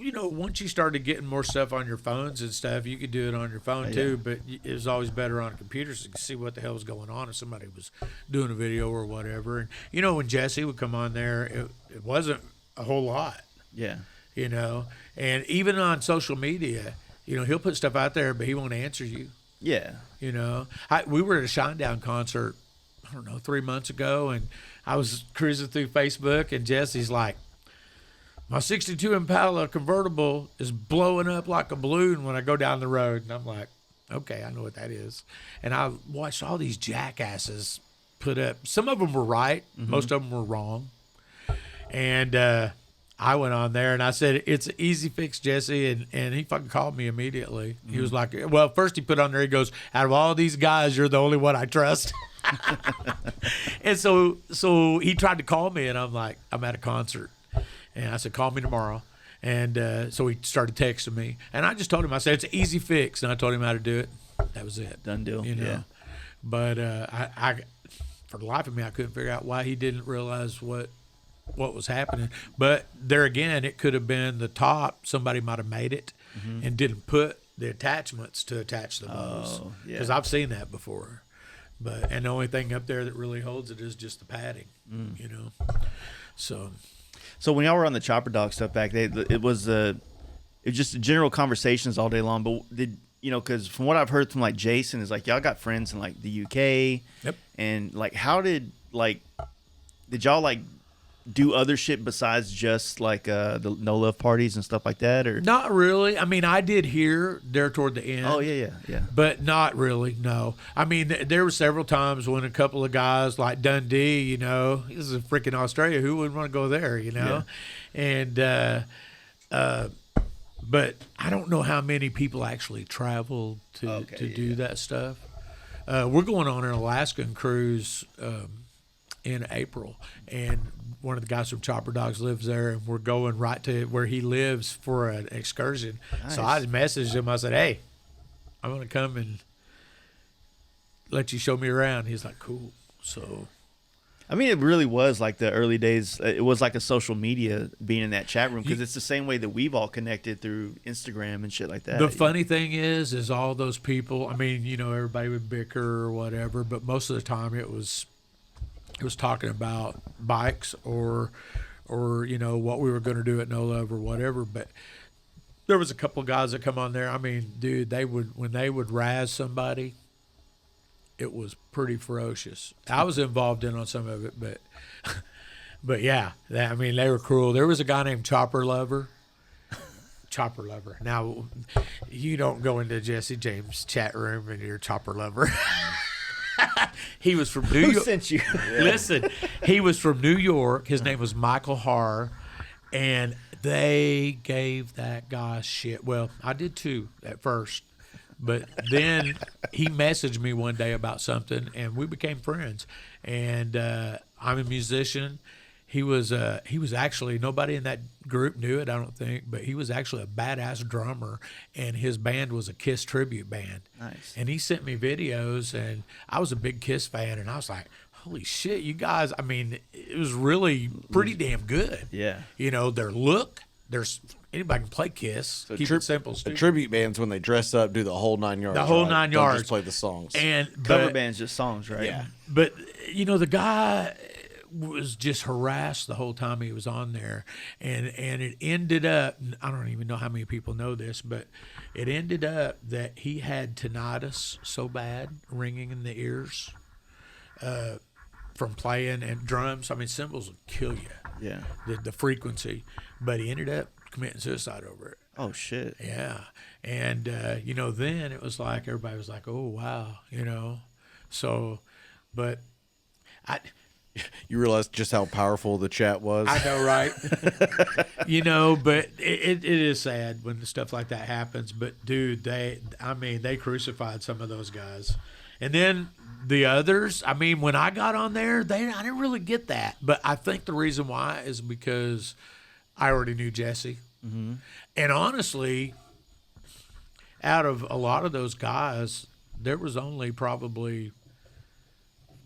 once you started getting more stuff on your phones and stuff, you could do it on your phone too. But it was always better on a computer so you could see what the hell was going on if somebody was doing a video or whatever. And when Jesse would come on there, it wasn't a whole lot. Yeah. And even on social media, he'll put stuff out there, but he won't answer you. Yeah. We were at a Shinedown concert, I don't know, 3 months ago, and I was cruising through Facebook, and Jesse's like, my 62 Impala convertible is blowing up like a balloon when I go down the road. And I'm like, okay, I know what that is. And I watched all these jackasses put up. Some of them were right. Most of them were wrong. And I went on there and I said, it's an easy fix, Jesse. And he fucking called me immediately. He was like, well, first he put on there, he goes, out of all these guys, you're the only one I trust. And so he tried to call me, and I'm like, I'm at a concert. And I said, call me tomorrow. And so he started texting me. And I just told him, I said, it's an easy fix. And I told him how to do it. That was it. Done deal. You know? Yeah. But I, for the life of me, I couldn't figure out why he didn't realize what was happening. But there again, it could have been the top. Somebody might have made it and didn't put the attachments to attach the bows. Because I've seen that before. And the only thing up there that really holds it is just the padding, you know. So when y'all were on the chopper dog stuff back, it was just general conversations all day long. But because from what I've heard from like Jason is like y'all got friends in like the UK. Yep. And like how did y'all like do other shit besides just like the no love parties and stuff like that, or not really? I mean, I did hear there toward the end. Oh yeah, but not really. No, I mean there were several times when a couple of guys like Dundee, you know, this is freaking Australia. Who wouldn't want to go there, you know? Yeah. And but I don't know how many people actually travel to do that stuff. We're going on an Alaskan cruise in April, and one of the guys from Chopper Dogs lives there, and we're going right to where he lives for an excursion. Nice. So I messaged him. I said, hey, I'm going to come and let you show me around. He's like, cool. So, I mean, it really was like the early days. It was like a social media being in that chat room, because it's the same way that we've all connected through Instagram and shit like that. The funny thing is all those people, I mean, you know, everybody would bicker or whatever, but most of the time it was talking about bikes or you know what we were going to do at No Love or whatever. But there was a couple of guys that come on there. I mean, dude, when they would razz somebody, it was pretty ferocious. I was involved on some of it, but yeah, I mean, they were cruel. There was a guy named Chopper Lover. Now, you don't go into Jesse James' chat room and you're Chopper Lover. He was from New York. Who sent you? Listen, he was from New York. His name was Michael Haar, and they gave that guy shit. Well, I did too at first, but then he messaged me one day about something, and we became friends. And I'm a musician. He was actually, nobody in that group knew it, I don't think, but he was actually a badass drummer, and his band was a Kiss tribute band. Nice. And he sent me videos, and I was a big Kiss fan, and I was like, holy shit, you guys, I mean, it was really pretty damn good. Yeah. You know, their look, anybody can play Kiss. So keep it simple, the stupid. tribute bands, when they dress up, do the whole 9 yards. The whole right? 9 Don't yards. just play the songs. Cover bands, just songs, right? Yeah. But, you know, the guy was just harassed the whole time he was on there, and it ended up, I don't even know how many people know this, but it ended up that he had tinnitus so bad, ringing in the ears, from playing and drums. I mean, cymbals will kill you. Yeah. The frequency, but he ended up committing suicide over it. Oh shit. Yeah. And you know, then it was like everybody was like, oh wow, you know. So, but you realize just how powerful the chat was. I know, right? You know, but it is sad when stuff like that happens. But dude, they crucified some of those guys, and then the others. I mean, when I got on there, I didn't really get that. But I think the reason why is because I already knew Jesse, and honestly, out of a lot of those guys, there was only probably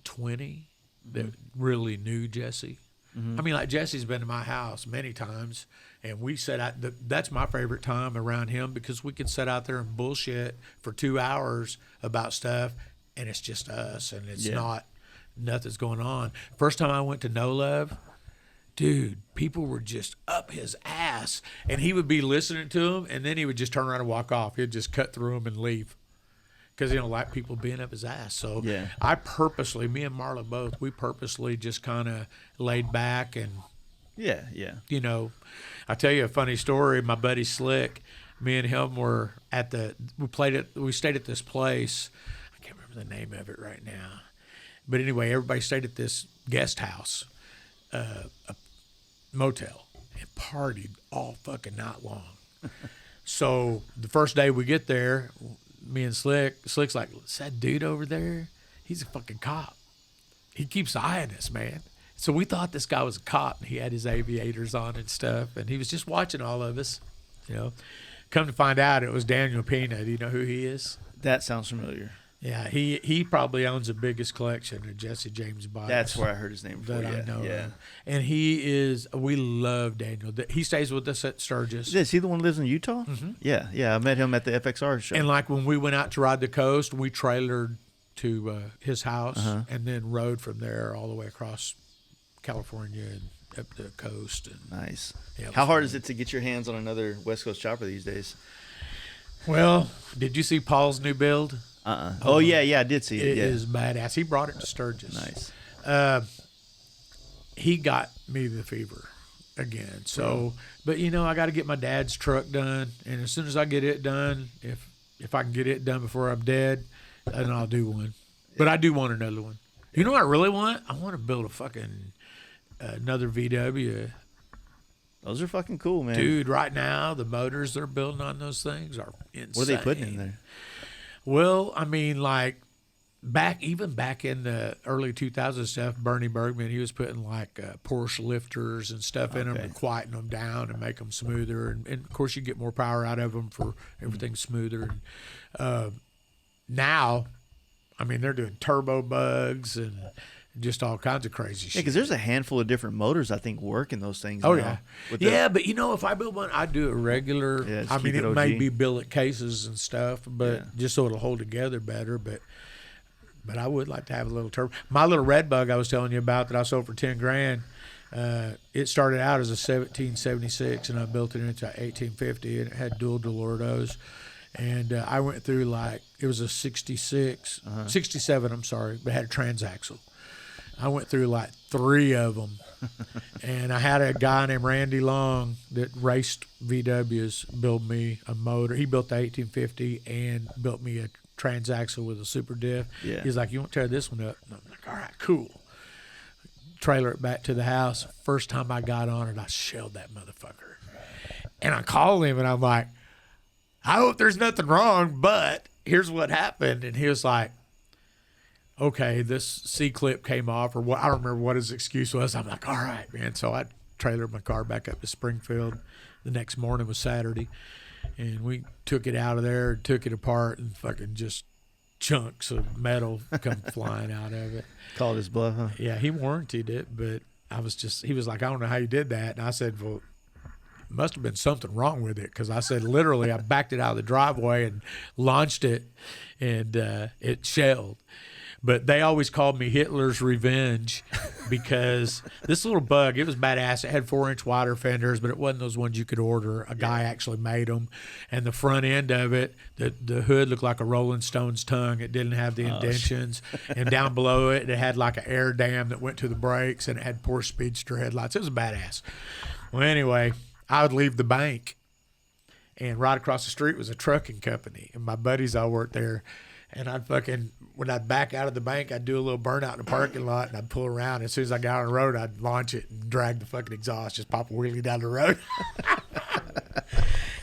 20 that really knew Jesse. I mean, like, Jesse's been to my house many times, and we sat out. That's my favorite time around him, because we can sit out there and bullshit for 2 hours about stuff, and it's just us, and it's nothing's going on. First time I went to No Love, dude, people were just up his ass, and he would be listening to him, and then he would just turn around and walk off. He'd just cut through them and leave, because he don't like people being up his ass. So I purposely, me and Marla both, we purposely just kind of laid back and you know, I tell you a funny story. My buddy Slick, me and him were we stayed at this place. I can't remember the name of it right now. But anyway, everybody stayed at this guest house, a motel, and partied all fucking night long. So the first day we get there, me and Slick's like, "Is that dude over there? He's a fucking cop. He keeps eyeing us, man." So we thought this guy was a cop, and he had his aviators on and stuff, and he was just watching all of us, you know. Come to find out, it was Daniel Pena. Do you know who he is? That sounds familiar. Yeah, he probably owns the biggest collection of Jesse James bikes. That's where I heard his name before. That I know. Yeah. Of. And we love Daniel. He stays with us at Sturgis. Is he the one who lives in Utah? Mm-hmm. Yeah. I met him at the FXR show. And like when we went out to ride the coast, we trailered to his house and then rode from there all the way across California and up the coast. And nice. Yeah, how hard is it to get your hands on another West Coast chopper these days? Well, did you see Paul's new build? Oh, yeah, I did see it. It is badass. He brought it to Sturgis. Nice. He got me the fever again. So, but I got to get my dad's truck done, and as soon as I get it done, if I can get it done before I'm dead, then I'll do one. But I do want another one. You know what I really want? I want to build a fucking another VW. Those are fucking cool, man. Dude, right now the motors they're building on those things are insane. What are they putting in there? Well, I mean, like back in the early 2000s stuff, Bernie Bergman, he was putting like Porsche lifters and stuff in them and quieting them down and make them smoother. And of course, you get more power out of them for everything smoother. And now, I mean, they're doing turbo bugs and just all kinds of crazy shit. Yeah, because there's a handful of different motors, I think, work in those things. Oh, now. Yeah, but if I build one, I'd do it regular. Yeah, I mean, keep it it may OG. be billet cases and stuff, but just so it'll hold together better. But I would like to have a little turbo. My little red bug I was telling you about that I sold for $10,000, it started out as a 1776, and I built it into 1850, and it had dual Delordos. And I went through it was a 67, I'm sorry, but it had a transaxle. I went through 3 of them, and I had a guy named Randy Long that raced VWs build me a motor. He built the 1850 and built me a transaxle with a super diff. Yeah. He's like, "You want to tear this one up?" And I'm like, "All right, cool." Trailer it back to the house. First time I got on it, I shelled that motherfucker. And I called him, and I'm like, "I hope there's nothing wrong, but here's what happened." And he was like, "Okay, this C-clip came off," or what? I don't remember what his excuse was. I'm like, "All right, man." So I trailered my car back up to Springfield. The next morning was Saturday, and we took it out of there, took it apart, and fucking just chunks of metal come flying out of it. Called his bluff, huh? Yeah, he warranted it, but he was like, "I don't know how you did that." And I said, "Well, must have been something wrong with it," because I said literally I backed it out of the driveway and launched it, and it shelled. But they always called me Hitler's Revenge because this little bug, it was badass. It had 4-inch wider fenders, but it wasn't those ones you could order. A guy actually made them. And the front end of it, the hood looked like a Rolling Stone's tongue. It didn't have the indentions. And down below it, it had like an air dam that went to the brakes, and it had Porsche Speedster headlights. It was badass. Well, anyway, I would leave the bank, and right across the street was a trucking company. And my buddies all worked there. And when I'd back out of the bank, I'd do a little burnout in the parking lot, and I'd pull around. As soon as I got on the road, I'd launch it and drag the fucking exhaust, just pop a wheelie down the road.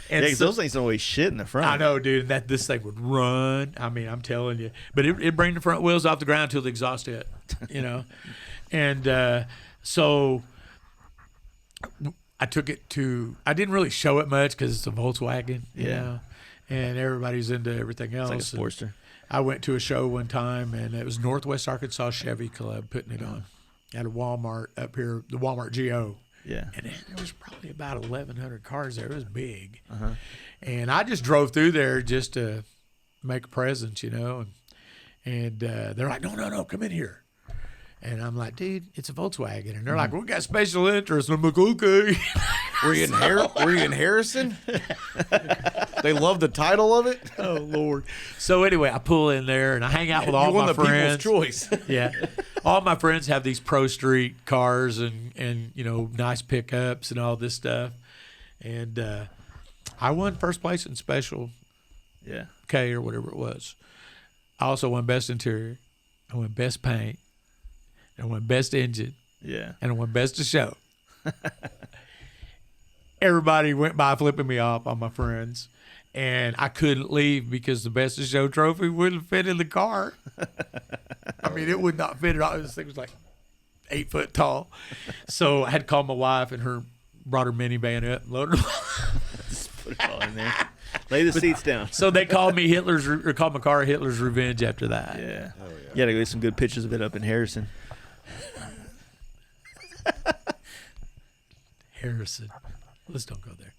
And yeah, those things don't weigh shit in the front. I know, dude. This thing would run. I mean, I'm telling you. But it'd bring the front wheels off the ground until the exhaust hit, And so I took it I didn't really show it much because it's a Volkswagen, you know, and everybody's into everything else. It's like a Sportster. I went to a show one time, and it was Northwest Arkansas Chevy Club putting it on at a Walmart up here, the Walmart GO. Yeah. And there was probably about 1,100 cars there. It was big. And I just drove through there just to make a present, And they're like, no, come in here. And I'm like, "Dude, it's a Volkswagen." And they're like, "We got special interest." And I'm like, "Okay." Were you in Harrison? They love the title of it. Oh Lord! So anyway, I pull in there and I hang out with all my friends. You won the People's Choice. Yeah, all my friends have these Pro Street cars and nice pickups and all this stuff, and I won first place in special, K or whatever it was. I also won best interior. I won best paint. and I won best engine, Yeah. and I won best of show. Everybody went by flipping me off on my friends, and I couldn't leave because the best of show trophy wouldn't fit in the car. I mean, it would not fit at all. This thing was like 8 foot tall. So I had to call my wife, and her brought her minivan up and loaded them. Just put it all in there. Lay the seats down. So they called me called my car Hitler's Revenge after that. Yeah. Oh, yeah. You got to get some good pictures of it up in Harrison. Harrison. Let's don't go there.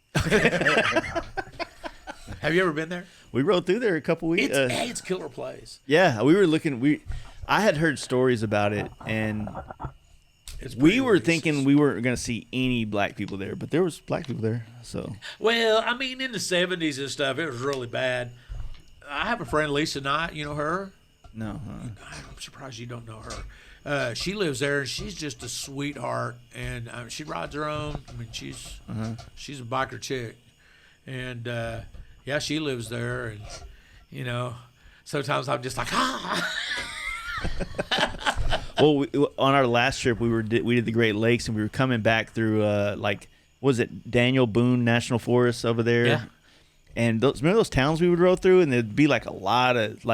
Have you ever been there? We rode through there a couple weeks. It's a killer place. Yeah, we were looking. I had heard stories about it, and we were thinking we weren't going to see any black people there, but there was black people there. So, well, I mean, in the 70s and stuff, it was really bad. I have a friend, Lisa Knight. You know her? No. I'm surprised you don't know her. She lives there, and she's just a sweetheart, and she rides her own. I mean, she's a biker chick, and yeah, she lives there, and you know, sometimes I'm just like, ah. Well, on our last trip, we did the Great Lakes, and we were coming back through was it Daniel Boone National Forest over there? Yeah. And remember those towns we would roll through, and there'd be like a lot of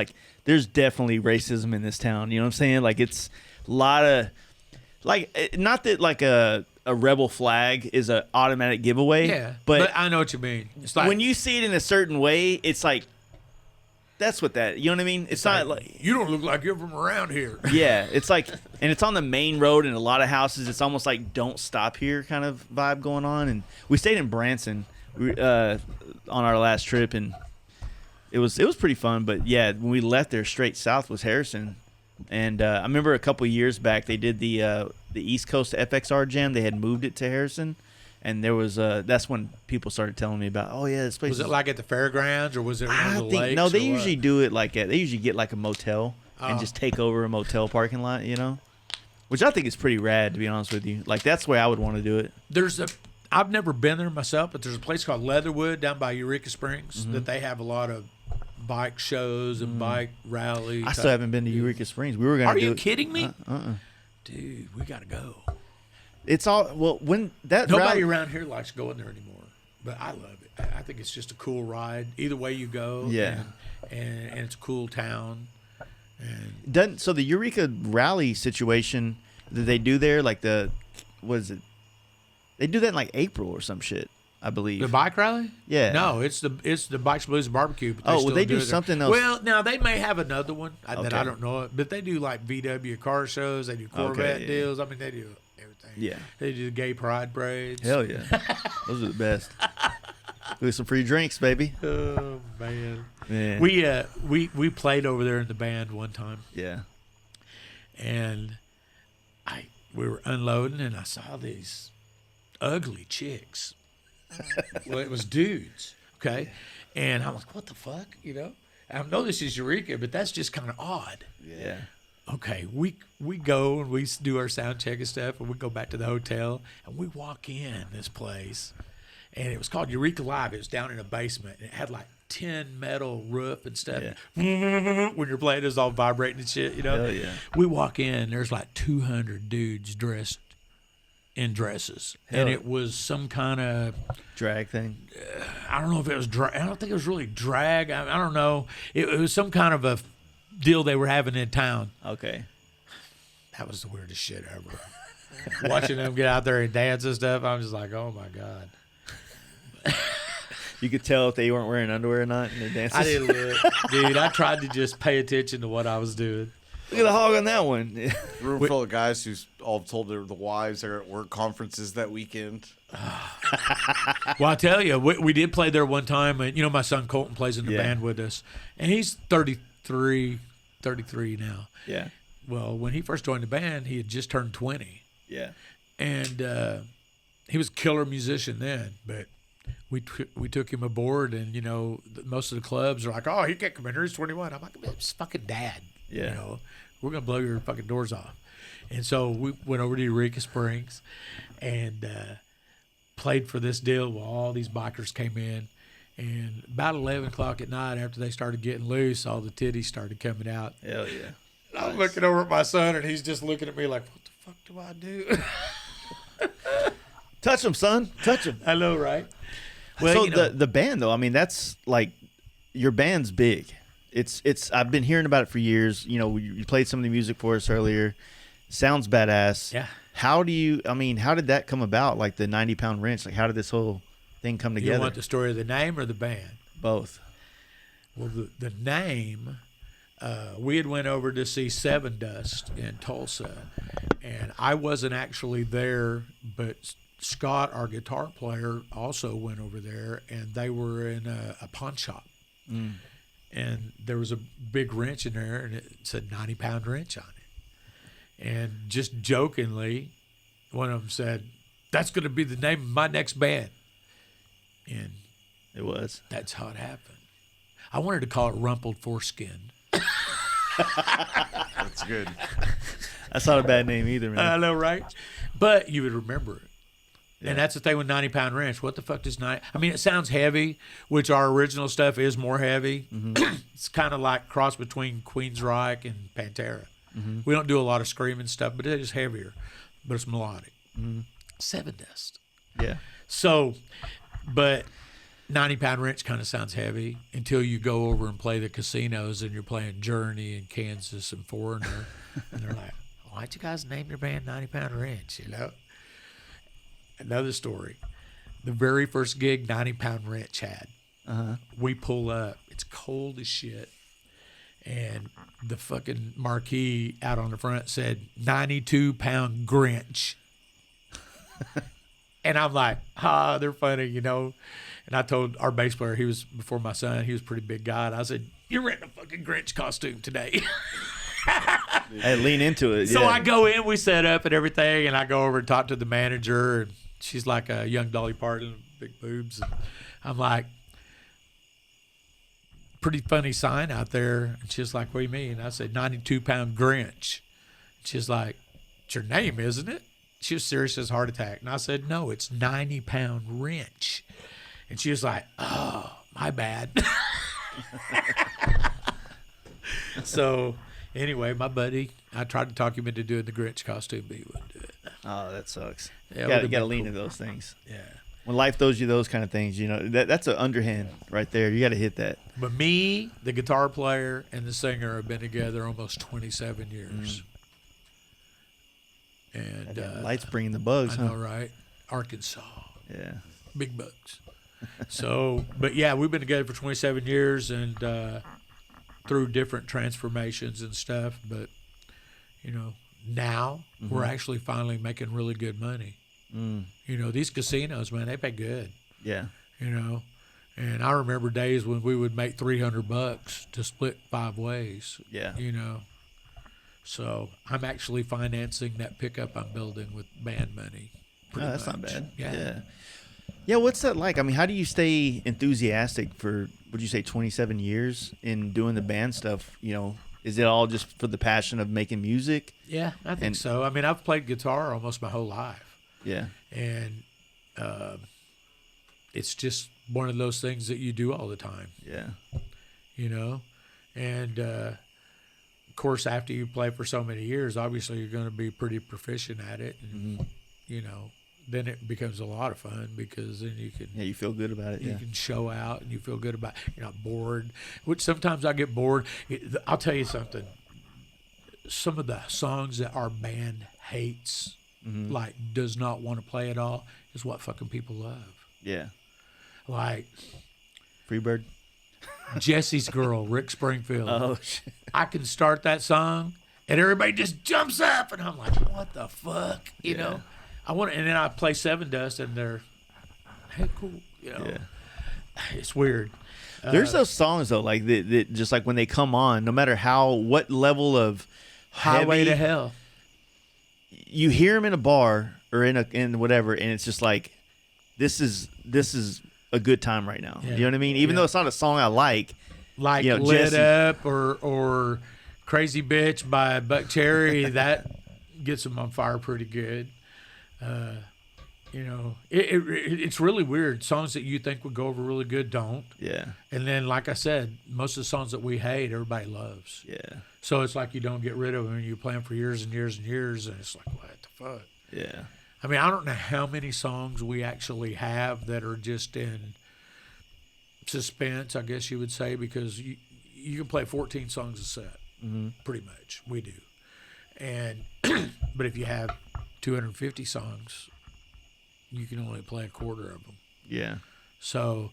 there's definitely racism in this town. You know what I'm saying? Like it's a lot of not that like a rebel flag is an automatic giveaway. Yeah, but I know what you mean. It's like when you see it in a certain way, it's like that's what that. You know what I mean? It's not like you don't look like you're from around here. Yeah, it's like, and it's on the main road, and a lot of houses. It's almost like "don't stop here" kind of vibe going on. And we stayed in Branson on our last trip, and it was pretty fun. But yeah, when we left there, straight south was Harrison. And I remember a couple of years back they did the East Coast FXR Jam. They had moved it to Harrison, and there was that's when people started telling me about. Oh yeah, this place was it like at the fairgrounds or was it one of the lakes? No, they usually do it like they usually get like a motel and just take over a motel parking lot. You know, which I think is pretty rad, to be honest with you. Like that's the way I would want to do it. I've never been there myself, but there's a place called Leatherwood down by Eureka Springs that they have a lot of bike shows and bike rally. I still haven't been to Eureka Springs. We were going to do it. Are you kidding me? Dude, we got to go. It's all, well, when that Nobody around here likes going there anymore, but I love it. I think it's just a cool ride. Either way you go. Yeah. And it's a cool town. So the Eureka rally situation that they do there, like what is it? They do that in like April or some shit, I believe. The bike rally? Yeah. No, it's the Bikes, Blues, and Barbecue. But they do something else. Well, now they may have another one that I don't know, but they do like VW car shows. They do Corvette deals. I mean, they do everything. Yeah. They do gay pride parades. Hell yeah. Those are the best. With some free drinks, baby. Oh man. Yeah. We played over there in the band one time. Yeah. And we were unloading, and I saw these ugly chicks. Well, it was dudes, okay? And I'm like, what the fuck, you know? I know this is Eureka, but that's just kind of odd. Yeah. Okay, we go and we do our sound check and stuff, and we go back to the hotel, and we walk in this place, and it was called Eureka Live. It was down in a basement, and it had like tin metal roof and stuff. Yeah. When you're playing, it's all vibrating and shit, you know? Hell yeah. We walk in, there's like 200 dudes dressed in dresses. Hell. And it was some kind of drag thing. I don't know if it was drag. I don't think it was really drag. I don't know. It was some kind of a deal they were having in town. Okay. That was the weirdest shit ever. Watching them get out there and dance and stuff, I'm just like, oh my God. You could tell if they weren't wearing underwear or not in their dances. I didn't look. Dude, I tried to just pay attention to what I was doing. Look at the hog on that one. Room full of guys who's all told the wives they're at work conferences that weekend. Well, I tell you, we did play there one time. And, you know, my son Colton plays in the band with us. And he's 33 now. Yeah. Well, when he first joined the band, he had just turned 20. Yeah. And he was a killer musician then. But we took him aboard. And, you know, most of the clubs are like, oh, he can't come in here. He's 21. I'm like, it's fucking dad. Yeah. You know, we're going to blow your fucking doors off. And so we went over to Eureka Springs and played for this deal while all these bikers came in. And about 11 o'clock at night, after they started getting loose, all the titties started coming out. Hell yeah. And I I'm looking over at my son, and he's just looking at me like, what the fuck do I do? Touch him, son. Touch him. I know, right? Well, so the band, though, I mean, that's like, your band's big. It's. I've been hearing about it for years. You know, you played some of the music for us earlier. Sounds badass. Yeah. How did that come about? Like the 90-pound wrench. Like, how did this whole thing come together? You want the story of the name or the band? Both. Well, the name, we had went over to see Seven Dust in Tulsa, and I wasn't actually there, but Scott, our guitar player, also went over there, and they were in a pawn shop. Mm. And there was a big wrench in there, and it said 90-pound wrench on it. And just jokingly, one of them said, that's going to be the name of my next band. And it was. That's how it happened. I wanted to call it Rumpled Foreskin. That's good. That's not a bad name either, man. I know, right? But you would remember it. Yeah. And that's the thing with 90-pound wrench. What the fuck does 90? I mean, it sounds heavy, which our original stuff is more heavy. Mm-hmm. It's kind of like cross between Queensryche and Pantera. Mm-hmm. We don't do a lot of screaming stuff, but it is heavier, but it's melodic. Mm-hmm. Seven Dust. Yeah. So, but 90-pound wrench kind of sounds heavy until you go over and play the casinos and you're playing Journey and Kansas and Foreigner, and they're like, "Why'd you guys name your band 90-pound wrench?" You know. Another story. The very first gig 90-pound wrench had. We pull up. It's cold as shit. And the fucking marquee out on the front said 92-pound Grinch. And I'm like, they're funny, you know. And I told our bass player, he was before my son, he was a pretty big guy. And I said, you're renting a fucking Grinch costume today. Hey, lean into it. So I go in, we set up and everything, and I go over and talk to the manager, and she's like a young Dolly Parton, big boobs. And I'm like, pretty funny sign out there. And she's like, what do you mean? I said, 92-pound Grinch. She's like, it's your name, isn't it? She was serious as a heart attack. And I said, no, it's 90-pound wrench. And she was like, oh, my bad. So anyway, my buddy, I tried to talk him into doing the Grinch costume, but he wouldn't do it. Oh, that sucks. Yeah, you got to lean into those things. Yeah. When life throws you those kind of things, you know, that's an underhand right there. You got to hit that. But me, the guitar player, and the singer have been together almost 27 years. And light's bringing the bugs, I know, right? Arkansas. Yeah. Big bugs. So, but yeah, we've been together for 27 years and through different transformations and stuff. But, you know, now we're actually finally making really good money. You know, these casinos, man, they pay good. Yeah. You know, and I remember days when we would make $300 to split 5 ways. Yeah. You know, so I'm actually financing that pickup I'm building with band money. Oh, that's not bad. Yeah. Yeah, what's that like? I mean, how do you stay enthusiastic for, would you say, 27 years in doing the band stuff? You know, is it all just for the passion of making music? Yeah, I think so. I mean, I've played guitar almost my whole life. Yeah. And it's just one of those things that you do all the time. Yeah. You know? And, of course, after you play for so many years, obviously you're going to be pretty proficient at it. And, you know, then it becomes a lot of fun because then you can... Yeah, you feel good about it, You can show out and you feel good about it. You're not bored, which sometimes I get bored. I'll tell you something. Some of the songs that our band hates, like does not want to play at all, is what fucking people love. Yeah. Like... Freebird? Jesse's Girl, Rick Springfield. Oh, shit. I can start that song and everybody just jumps up and I'm like, what the fuck? You know? And then I play Seven Dust and they're, hey, cool. You know? Yeah. It's weird. There's those songs though, like that just like when they come on, no matter what level of Highway to Hell. You hear them in a bar or in whatever, and it's just like, this is a good time right now. Yeah. You know what I mean? Even though it's not a song I like you know, Lit Jesse, Up or Crazy Bitch by Buck Cherry, that gets them on fire pretty good. You know, it's really weird. Songs that you think would go over really good don't. Yeah. And then, like I said, most of the songs that we hate, everybody loves. Yeah. So it's like you don't get rid of them, and you play them for years and years and years, and it's like, what the fuck? Yeah. I mean, I don't know how many songs we actually have that are just in suspense, I guess you would say, because you can play 14 songs a set, pretty much. We do. And but if you have 250 songs, you can only play a quarter of them. Yeah. So,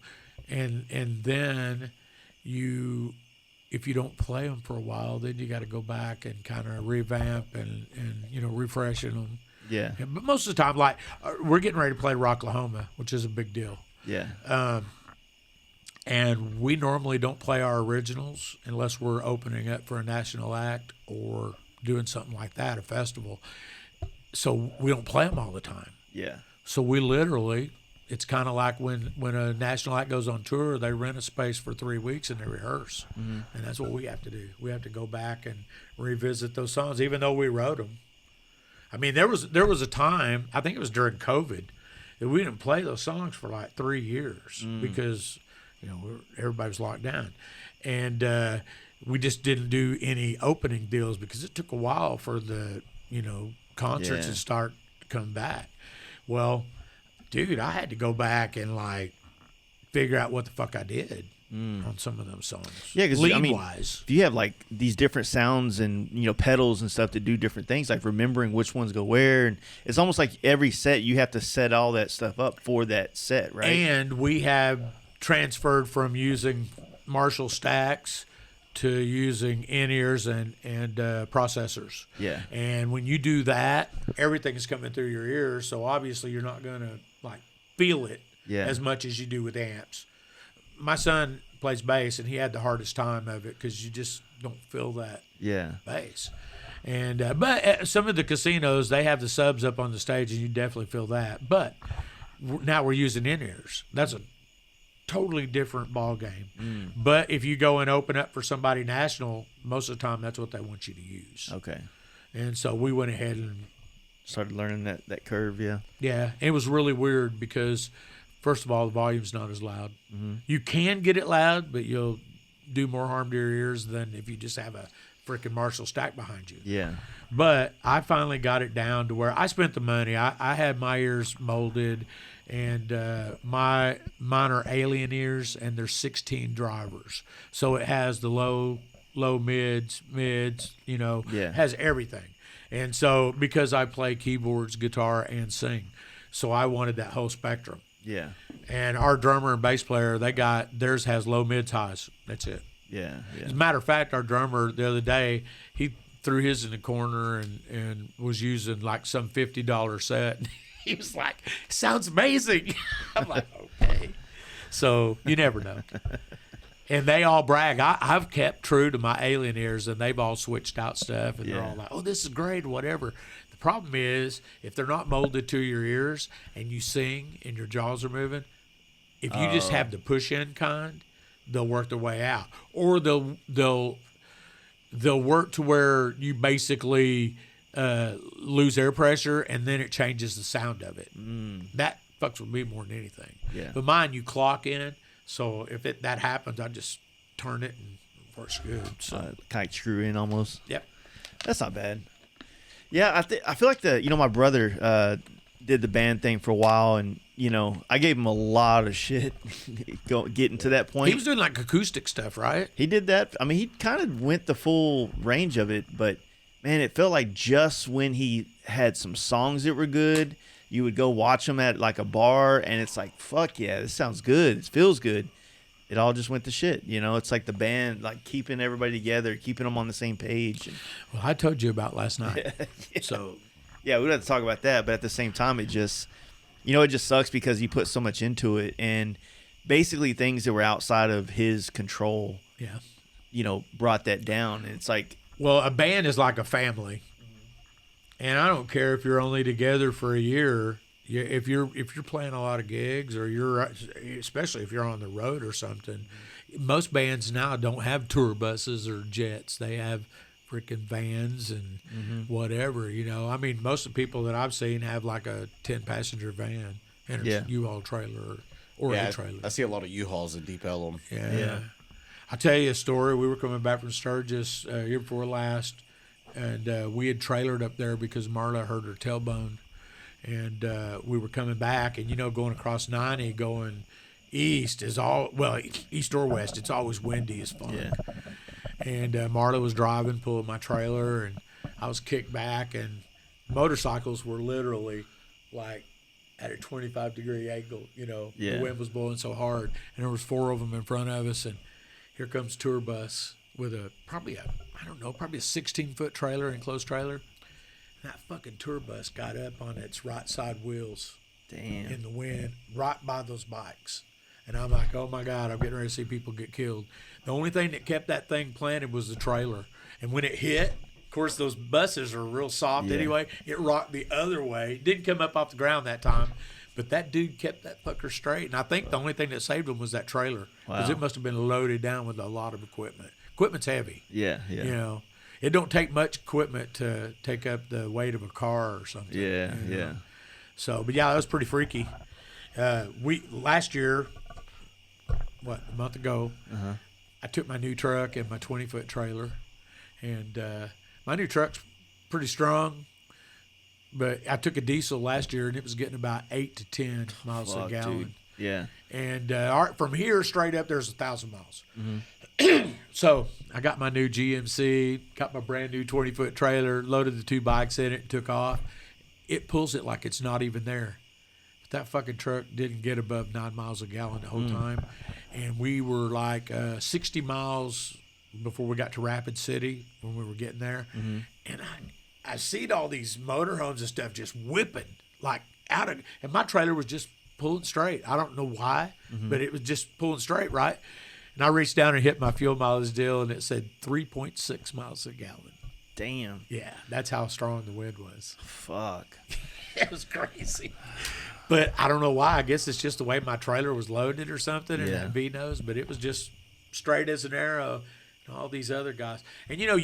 and then if you don't play them for a while, then you got to go back and kind of revamp and refreshing them. Yeah. But most of the time, like we're getting ready to play Rocklahoma, which is a big deal. Yeah. And we normally don't play our originals unless we're opening up for a national act or doing something like that, a festival. So we don't play them all the time. Yeah. So we literally, it's kind of like when a national act goes on tour, they rent a space for 3 weeks and they rehearse. And that's what we have to do. We have to go back and revisit those songs, even though we wrote them. I mean, there was a time, I think it was during COVID, that we didn't play those songs for like 3 years because, everybody was locked down. And we just didn't do any opening deals because it took a while for the, concerts to start to come back. Well, dude, I had to go back and like figure out what the fuck I did on some of those songs. Yeah, because lead-wise, if you have like these different sounds and pedals and stuff to do different things, like remembering which ones go where, and it's almost like every set you have to set all that stuff up for that set, right? And we have transferred from using Marshall stacks to using in-ears and processors. Yeah. And when you do that, everything is coming through your ears, so obviously you're not going to like feel it as much as you do with amps. My son plays bass, and he had the hardest time of it because you just don't feel that bass. And but some of the casinos, they have the subs up on the stage, and you definitely feel that. But now we're using in-ears. That's a totally different ball game. But if you go and open up for somebody national, most of the time that's what they want you to use. Okay. And so we went ahead and started learning that curve. Yeah, it was really weird because first of all, the volume's not as loud. You can get it loud, but you'll do more harm to your ears than if you just have a freaking Marshall stack behind you. Yeah. But I finally got it down to where I spent the money. I had my ears molded, and mine are alien ears, and there's 16 drivers. So it has the low mids, has everything. And so because I play keyboards, guitar, and sing, so I wanted that whole spectrum. Yeah. And our drummer and bass player, theirs has low, mids, highs. That's it. Yeah. As a matter of fact, our drummer the other day, he threw his in the corner and was using like some $50 set. He was like, "Sounds amazing." I'm like, okay. So you never know. And they all brag. I've kept true to my alien ears, and they've all switched out stuff, and they're all like, "Oh, this is great," whatever. The problem is, if they're not molded to your ears and you sing and your jaws are moving, if you just have the push-in kind, they'll work their way out, or they'll work to where you basically lose air pressure, and then it changes the sound of it. That fucks with me more than anything. Yeah. But mine, you clock in, so if that happens, I just turn it and it works good. So kind of screw in almost. Yep. That's not bad. Yeah, I feel like my brother did the band thing for a while, and I gave him a lot of shit getting to that point. He was doing like acoustic stuff, right? He did that. I mean, he kind of went the full range of it, but man, it felt like just when he had some songs that were good, you would go watch them at like a bar, and it's like, fuck yeah, this sounds good. It feels good. It all just went to shit. It's like the band, like keeping everybody together, keeping them on the same page. Well, I told you about last night. Yeah. So yeah, we don't have to talk about that, but at the same time, it just, it just sucks because he put so much into it, and basically things that were outside of his control, brought that down. And it's like, well, a band is like a family, and I don't care if you're only together for a year. If you're playing a lot of gigs, or especially if you're on the road or something, most bands now don't have tour buses or jets. They have freaking vans and whatever, you know. I mean, most of the people that I've seen have like a 10-passenger van and a U-Haul trailer or a trailer. I see a lot of U-Hauls in Deep Ellum. Yeah. I'll tell you a story. We were coming back from Sturgis year before last, and we had trailered up there because Marla hurt her tailbone. And we were coming back, and, you know, going across 90, going east is east or west, it's always windy as fuck. Yeah. And Marla was driving, pulling my trailer, and I was kicked back, and motorcycles were literally like at a 25-degree angle, you know. Yeah. The wind was blowing so hard, and there was 4 of them in front of us, and here comes tour bus with probably a 16-foot trailer, enclosed trailer. And that fucking tour bus got up on its right side wheels. Damn. In the wind, right by those bikes. And I'm like, oh my God, I'm getting ready to see people get killed. The only thing that kept that thing planted was the trailer. And when it hit, of course, those buses are real soft anyway. It rocked the other way. It didn't come up off the ground that time. But that dude kept that fucker straight. And I think the only thing that saved him was that trailer. Because it must have been loaded down with a lot of equipment. Equipment's heavy. Yeah. You know, it don't take much equipment to take up the weight of a car or something. Yeah, you know? So, but yeah, that was pretty freaky. Last year, a month ago, I took my new truck and my 20-foot trailer. And my new truck's pretty strong. But I took a diesel last year, and it was getting about 8 to 10 miles a gallon. Dude. Yeah. And from here straight up, there's 1,000 miles. So I got my new GMC, got my brand new 20-foot trailer, loaded the 2 bikes in it, and took off. It pulls it like it's not even there. But that fucking truck didn't get above 9 miles a gallon the whole time. And we were like 60 miles before we got to Rapid City when we were getting there. And I seen all these motorhomes and stuff just whipping like out of, and my trailer was just pulling straight. I don't know why, but it was just pulling straight, right? And I reached down and hit my fuel mileage deal, and it said 3.6 miles a gallon. Damn. Yeah, that's how strong the wind was. Fuck. It was crazy. But I don't know why. I guess it's just the way my trailer was loaded or something, and that V-nose, but it was just straight as an arrow, and all these other guys. And, you know,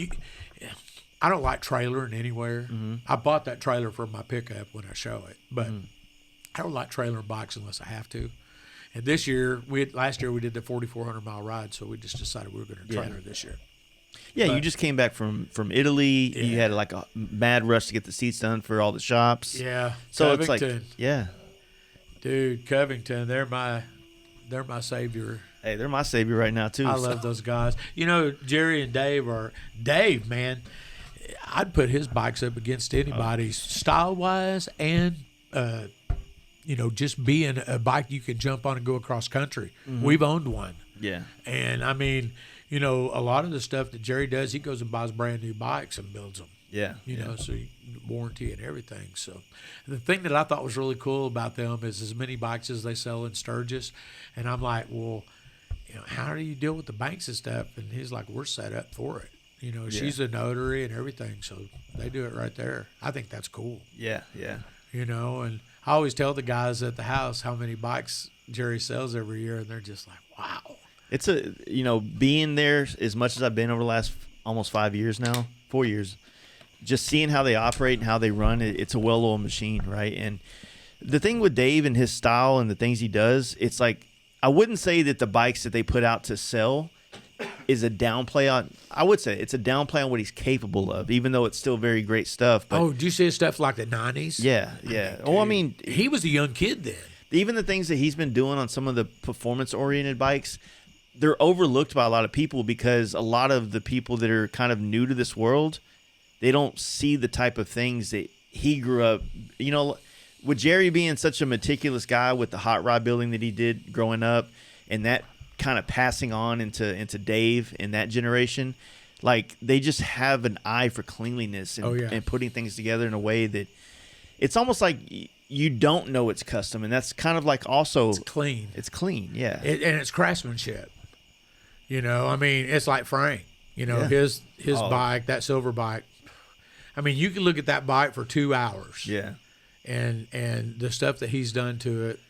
I don't like trailering anywhere. I bought that trailer for my pickup when I show it, but I don't like trailering bikes unless I have to. And last year we did the 4,400-mile ride, so we just decided we were going to trailer this year. Yeah, you just came back from Italy. You had like a mad rush to get the seats done for all the shops. Yeah, so Covington. It's like, dude, Covington, they're my savior. Hey, they're my savior right now too. I love those guys. You know, Jerry and Dave, man. I'd put his bikes up against anybody's style-wise and, you know, just being a bike you can jump on and go across country. We've owned one. Yeah. And, I mean, you know, a lot of the stuff that Jerry does, he goes and buys brand new bikes and builds them. Yeah. You know, so warranty and everything. So the thing that I thought was really cool about them is as many bikes as they sell in Sturgis. And I'm like, well, you know, how do you deal with the banks and stuff? And he's like, we're set up for it. You know, she's a notary and everything, so they do it right there. I think that's cool. Yeah. You know, and I always tell the guys at the house how many bikes Jerry sells every year, and they're just like, wow. It's being there as much as I've been over the last almost 4 years, just seeing how they operate and how they run, it's a well-oiled machine, right? And the thing with Dave and his style and the things he does, it's like, I wouldn't say that the bikes that they put out to sell is a downplay on. I would say it's a downplay on what he's capable of, even though it's still very great stuff. But, do you see his stuff like the 90s? Yeah. I mean, he was a young kid then. Even the things that he's been doing on some of the performance-oriented bikes, they're overlooked by a lot of people because a lot of the people that are kind of new to this world, they don't see the type of things that he grew up. You know, with Jerry being such a meticulous guy with the hot rod building that he did growing up, and that kind of passing on into Dave and that generation, like they just have an eye for cleanliness and putting things together in a way that it's almost like you don't know it's custom, and that's kind of like also it's clean. It's clean, yeah, and it's craftsmanship. You know, I mean, it's like Frank. You know, his bike, that silver bike. I mean, you can look at that bike for 2 hours. Yeah, and the stuff that he's done to it,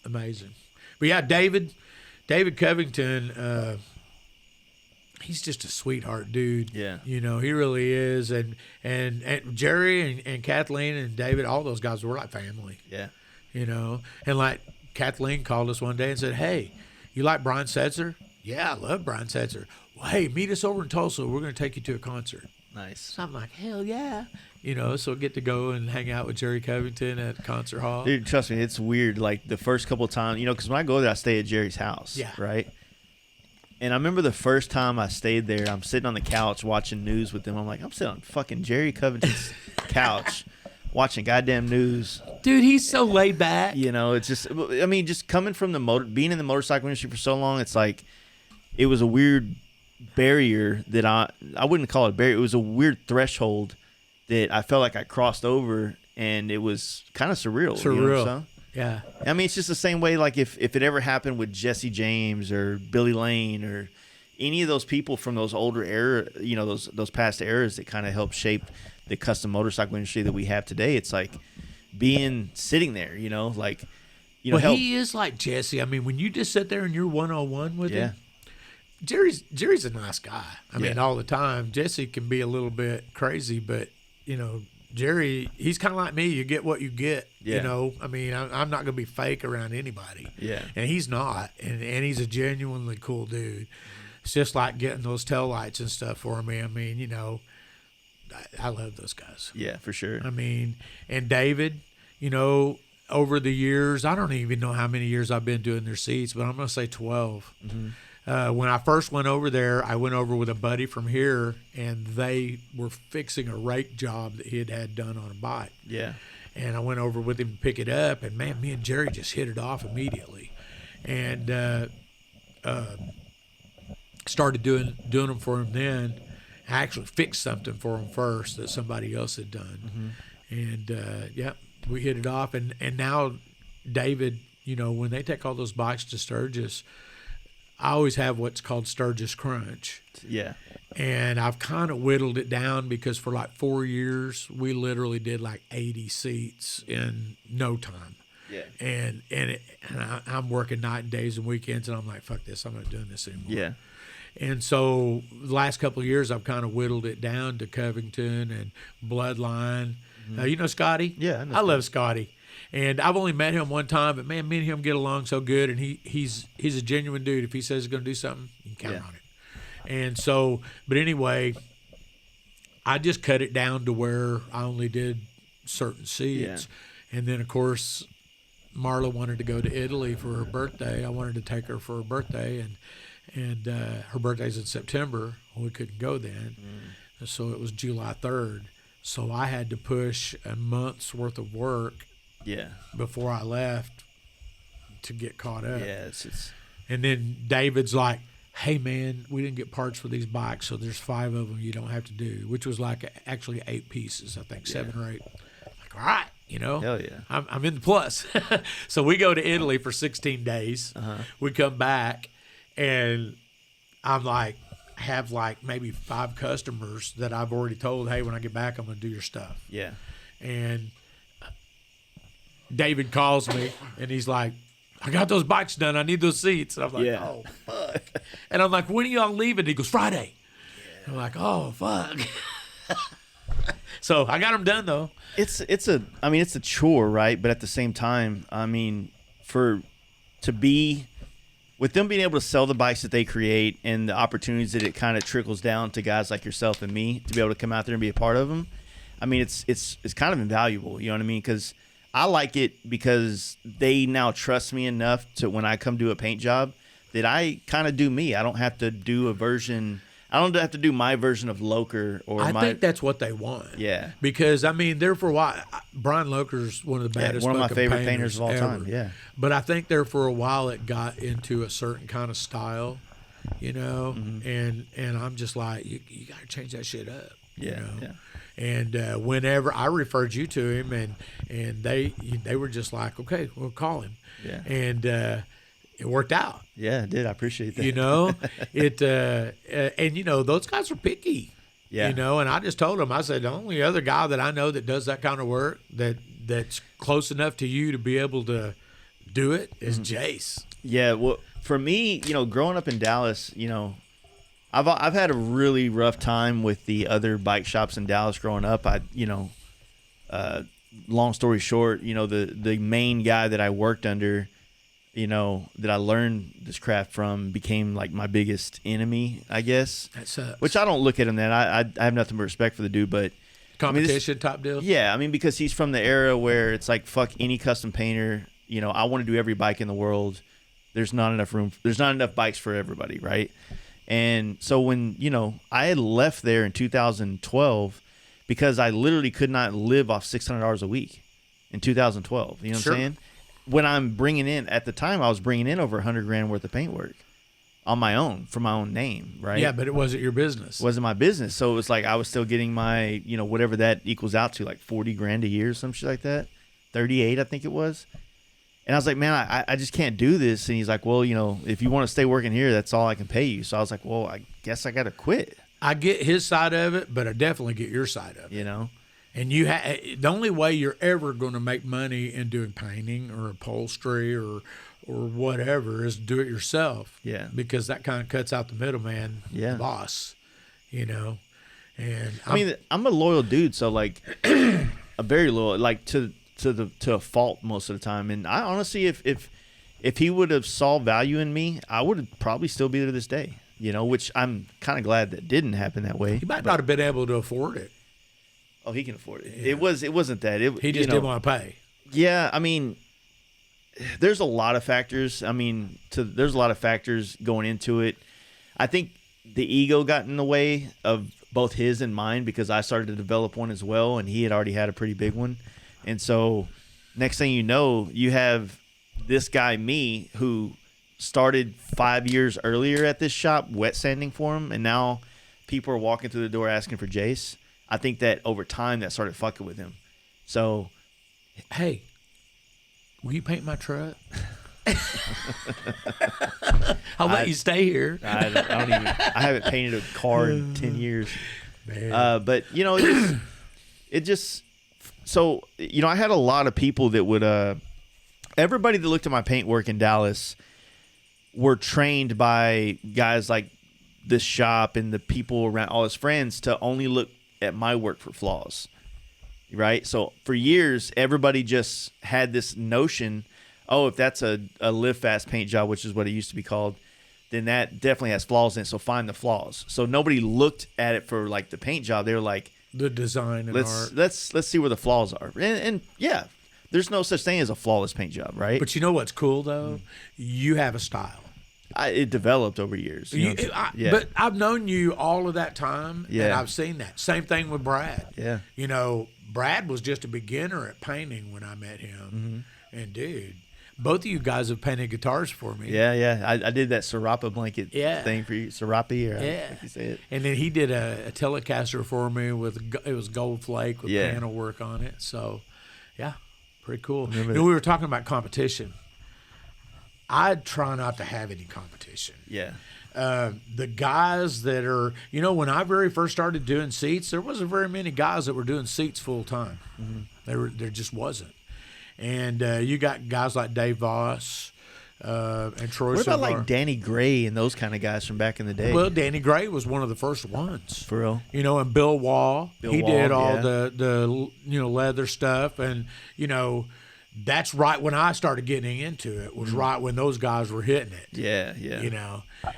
amazing. But yeah, David Covington, he's just a sweetheart dude. Yeah. You know, he really is. And Jerry and Kathleen and David, all those guys were like family. Yeah. You know, and like Kathleen called us one day and said, "Hey, you like Brian Setzer?" "Yeah, I love Brian Setzer." "Well, hey, meet us over in Tulsa. We're going to take you to a concert." Nice. So I'm like, hell yeah. You know, so get to go and hang out with Jerry Covington at Concert Hall. Dude, trust me, it's weird. Like the first couple of times, you know, because when I go there, I stay at Jerry's house. Yeah. Right. And I remember the first time I stayed there, I'm sitting on the couch watching news with them. I'm like, I'm sitting on fucking Jerry Covington's couch watching goddamn news. Dude, he's so laid back. You know, it's just, I mean, just coming from being in the motorcycle industry for so long, it's like, it was a weird barrier that I wouldn't call it a barrier. It was a weird threshold that I felt like I crossed over, and it was kind of surreal. You know what I'm saying? Yeah. I mean, it's just the same way, like if it ever happened with Jesse James or Billy Lane or any of those people from those older era, you know, those past eras that kind of helped shape the custom motorcycle industry that we have today. It's like sitting there, you know, like, you know, well, he is like Jesse. I mean, when you just sit there and you're one-on-one with him, Jerry's a nice guy. I mean, all the time. Jesse can be a little bit crazy, but, you know, Jerry, he's kind of like me. You get what you get, you know. I mean, I'm not going to be fake around anybody. Yeah. And he's not. And he's a genuinely cool dude. It's just like getting those taillights and stuff for me. I mean, you know, I love those guys. Yeah, for sure. I mean, and David, you know, over the years, I don't even know how many years I've been doing their seats, but I'm going to say 12. Mm-hmm. When I first went over there, I went over with a buddy from here, and they were fixing a rake job that he had done on a bike. Yeah. And I went over with him to pick it up, and, man, me and Jerry just hit it off immediately. And started doing them for him then. I actually fixed something for him first that somebody else had done. Mm-hmm. And, we hit it off. And now David, you know, when they take all those bikes to Sturgis, I always have what's called Sturgis Crunch. Yeah. And I've kind of whittled it down because for like 4 years, we literally did like 80 seats in no time. Yeah. And I'm working night and days and weekends, and I'm like, fuck this, I'm not doing this anymore. Yeah. And so the last couple of years, I've kind of whittled it down to Covington and Bloodline. Mm-hmm. You know Scotty? Yeah, I love Scotty. And I've only met him one time, but, man, me and him get along so good, and he's a genuine dude. If he says he's going to do something, you can count on it. And so, but anyway, I just cut it down to where I only did certain seats. Yeah. And then, of course, Marla wanted to go to Italy for her birthday. I wanted to take her for her birthday, and her birthday's in September. We couldn't go then. So it was July 3rd. So I had to push a month's worth of work before I left to get caught up. Yeah, and then David's like, hey, man, we didn't get parts for these bikes, so there's 5 of them you don't have to do, which was like actually 8 pieces, I think, 7 or 8. Like, all right, you know. Hell yeah. I'm in the plus. So we go to Italy for 16 days. We come back, and I'm like, have like maybe 5 customers that I've already told, hey, when I get back, I'm going to do your stuff. Yeah. And David calls me, and he's like, I got those bikes done. I need those seats. And I'm like, oh, fuck. And I'm like, when are y'all leaving? He goes, Friday. Yeah. I'm like, oh, fuck. So I got them done, though. It's a chore, right? But at the same time, I mean, with them being able to sell the bikes that they create and the opportunities that it kind of trickles down to guys like yourself and me to be able to come out there and be a part of them, I mean, it's kind of invaluable. You know what I mean? Because I like it because they now trust me enough to when I come do a paint job that I kind of do me. I don't have to do a version. I don't have to do my version of Loker or I think that's what they want. Yeah. Because, I mean, there for a while, Brian Loker's one of the baddest one of my favorite painters of all ever. time. Yeah. But I think there for a while it got into a certain kind of style, you know, and I'm just like, you got to change that shit up. Yeah. You know? Yeah. And whenever I referred you to him, and they were just like, okay, we'll call him. Yeah. And it worked out. Yeah, it did. I appreciate that. You know, and you know, those guys are picky. Yeah. You know, and I just told him, I said, the only other guy that I know that does that kind of work that's close enough to you to be able to do it is Jace. Yeah. Well, for me, you know, growing up in Dallas, you know, I've had a really rough time with the other bike shops in Dallas growing up. Long story short, the main guy that I worked under, that I learned this craft from, became like my biggest enemy, I guess. That sucks. Which I don't look at him that. I have nothing but respect for the dude, but competition top deal. Yeah, because he's from the era where it's like fuck any custom painter. I want to do every bike in the world. There's not enough room. There's not enough bikes for everybody, right? And so when I had left there in 2012 because I literally could not live off $600 a week in 2012. You know what I'm saying? When I'm bringing in, at the time I was bringing in over $100,000 worth of paint work on my own for my own name, right? Yeah, but it wasn't your business. It wasn't my business. So it was like I was still getting my, whatever that equals out to, like $40,000 a year or some shit like that. 38, I think it was. And I was like, man, I just can't do this. And he's like, well, if you want to stay working here, that's all I can pay you. So I was like, well, I guess I got to quit. I get his side of it, but I definitely get your side of it. And the only way you're ever going to make money in doing painting or upholstery or whatever is do it yourself. Yeah. Because that kind of cuts out the middleman, boss, And I'm a loyal dude. So like a very loyal, like to a fault most of the time. And I honestly, if he would have saw value in me, I would probably still be there to this day, which I'm kind of glad that didn't happen that way. He might not have been able to afford it. Oh, he can afford it. Yeah. It wasn't that. He just didn't want to pay. Yeah, there's a lot of factors. There's a lot of factors going into it. I think the ego got in the way of both his and mine because I started to develop one as well, and he had already had a pretty big one. And so next thing you know, you have this guy, me, who started 5 years earlier at this shop, wet sanding for him, and now people are walking through the door asking for Jace. I think that over time that started fucking with him. So, hey, will you paint my truck? I'll let you stay here. I haven't painted a car in 10 years. Man. But, it just so, I had a lot of people that would, everybody that looked at my paint work in Dallas were trained by guys like this shop and the people around, all his friends, to only look at my work for flaws. Right? So for years, everybody just had this notion, if that's a live fast paint job, which is what it used to be called, then that definitely has flaws in it. So find the flaws. So nobody looked at it for like the paint job. They were like, the design and art. Let's see where the flaws are. And yeah, there's no such thing as a flawless paint job, right? But you know what's cool though? You have a style. It developed over years. But I've known you all of that time, and I've seen that. Same thing with Brad. Yeah. Brad was just a beginner at painting when I met him. Mm-hmm. And, dude, both of you guys have painted guitars for me. Yeah. I did that Serapa blanket thing for you. Serape, or how you say it. And then he did a Telecaster for me it was gold flake with panel work on it. So, yeah, pretty cool. We were talking about competition. I try not to have any competition. Yeah. The guys that are, when I very first started doing seats, there wasn't very many guys that were doing seats full time. Mm-hmm. There just wasn't. And you got guys like Dave Voss and Troy. What about like Danny Gray and those kind of guys from back in the day? Well, Danny Gray was one of the first ones. For real. And Bill Wall. He did all the leather stuff, and that's right when I started getting into it. Was right when those guys were hitting it. Yeah.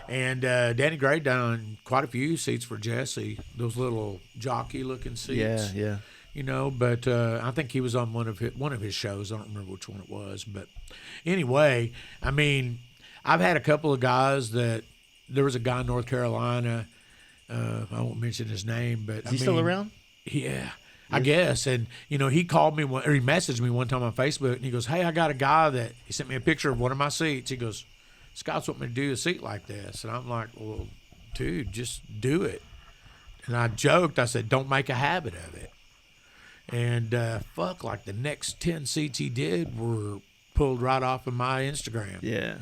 And Danny Gray done quite a few seats for Jesse. Those little jockey-looking seats. Yeah. But I think he was on one of his shows. I don't remember which one it was, but anyway, I've had a couple of guys that there was a guy in North Carolina. I won't mention his name, but is he still around? Yeah. I guess. And, he called me he messaged me one time on Facebook, and he goes, hey, I got a guy that he sent me a picture of one of my seats. He goes, Scott's want me to do a seat like this. And I'm like, well, dude, just do it. And I joked. I said, don't make a habit of it. And like the next 10 seats he did were pulled right off of my Instagram. Yeah.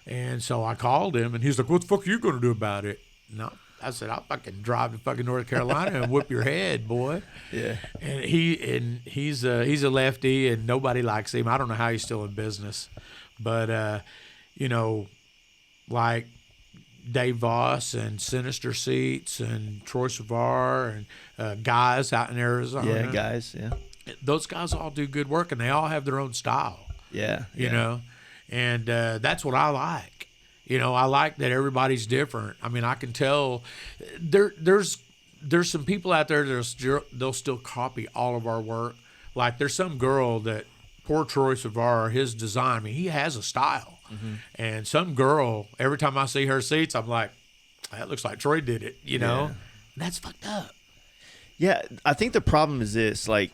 And so I called him, and he's like, what the fuck are you going to do about it? No. I said, I'll fucking drive to fucking North Carolina and whip your head, boy. Yeah. And he's a lefty, and nobody likes him. I don't know how he's still in business, but like Dave Voss and Sinister Seats and Troy Savar and guys out in Arizona. Yeah, guys. Yeah. Those guys all do good work, and they all have their own style. Yeah. You know, and that's what I like. You know, I like that everybody's different. I mean, I can tell there's some people out there they'll still copy all of our work. Like there's some girl that poor Troy Savar, his design. I mean, he has a style, and some girl. Every time I see her seats, I'm like, that looks like Troy did it. You know, that's fucked up. Yeah, I think the problem is this. Like,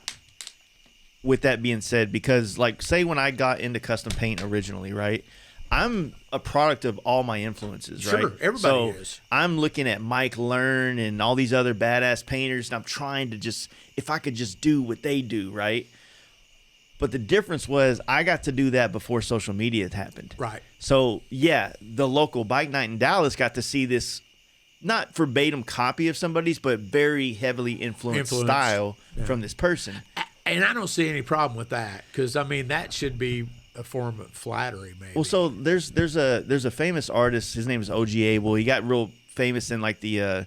with that being said, because like, say when I got into custom paint originally, right? I'm a product of all my influences, right? Sure, everybody is. I'm looking at Mike Learn and all these other badass painters, and I'm trying to just, if I could just do what they do, right? But the difference was I got to do that before social media had happened. Right. So, yeah, the local bike night in Dallas got to see this, not verbatim copy of somebody's, but very heavily influenced style from this person. And I don't see any problem with that, because, I mean, that should be a form of flattery, maybe. Well, so there's a famous artist. His name is OGA. Well, he got real famous in like the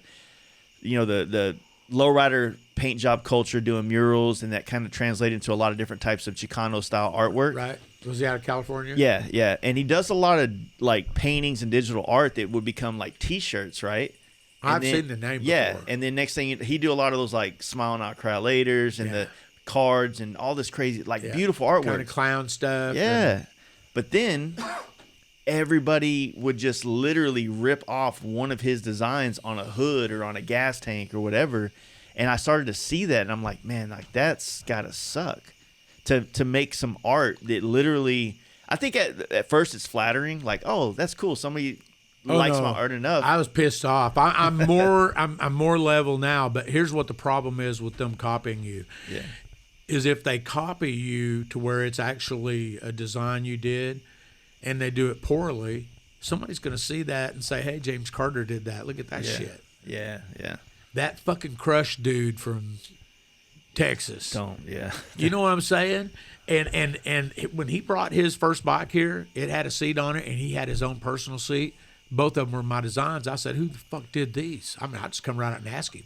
the lowrider paint job culture, doing murals, and that kind of translated into a lot of different types of Chicano style artwork. Right. Was he out of California? Yeah, yeah. And he does a lot of like paintings and digital art that would become like T-shirts, right? I've seen the name Yeah, before. and then next thing he do a lot of those like Smile Not Cry Laters and the cards and all this crazy like beautiful artwork, kind of clown stuff. Yeah, but then everybody would just literally rip off one of his designs on a hood or on a gas tank or whatever, and I started to see that, and I'm like, man, like that's gotta suck to make some art that literally. I think at first it's flattering, like, oh, that's cool, somebody likes my art enough. I was pissed off. I'm more I'm more level now, but here's what the problem is with them copying you. Yeah. Is if they copy you to where it's actually a design you did and they do it poorly, somebody's going to see that and say, hey, James Carter did that. Look at that shit. Yeah, yeah. That fucking Crush dude from Texas. You know what I'm saying? And when he brought his first bike here, it had a seat on it and he had his own personal seat. Both of them were my designs. I said, who the fuck did these? I mean, I just come right out and ask him.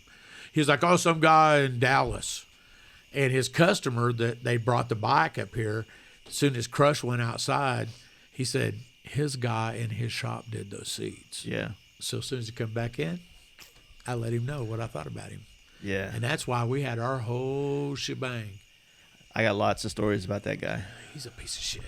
He was like, oh, some guy in Dallas. And his customer that they brought the bike up here, as soon as Crush went outside, he said his guy in his shop did those seats. Yeah. So as soon as he come back in, I let him know what I thought about him. Yeah. And that's why we had our whole shebang. I got lots of stories about that guy. He's a piece of shit.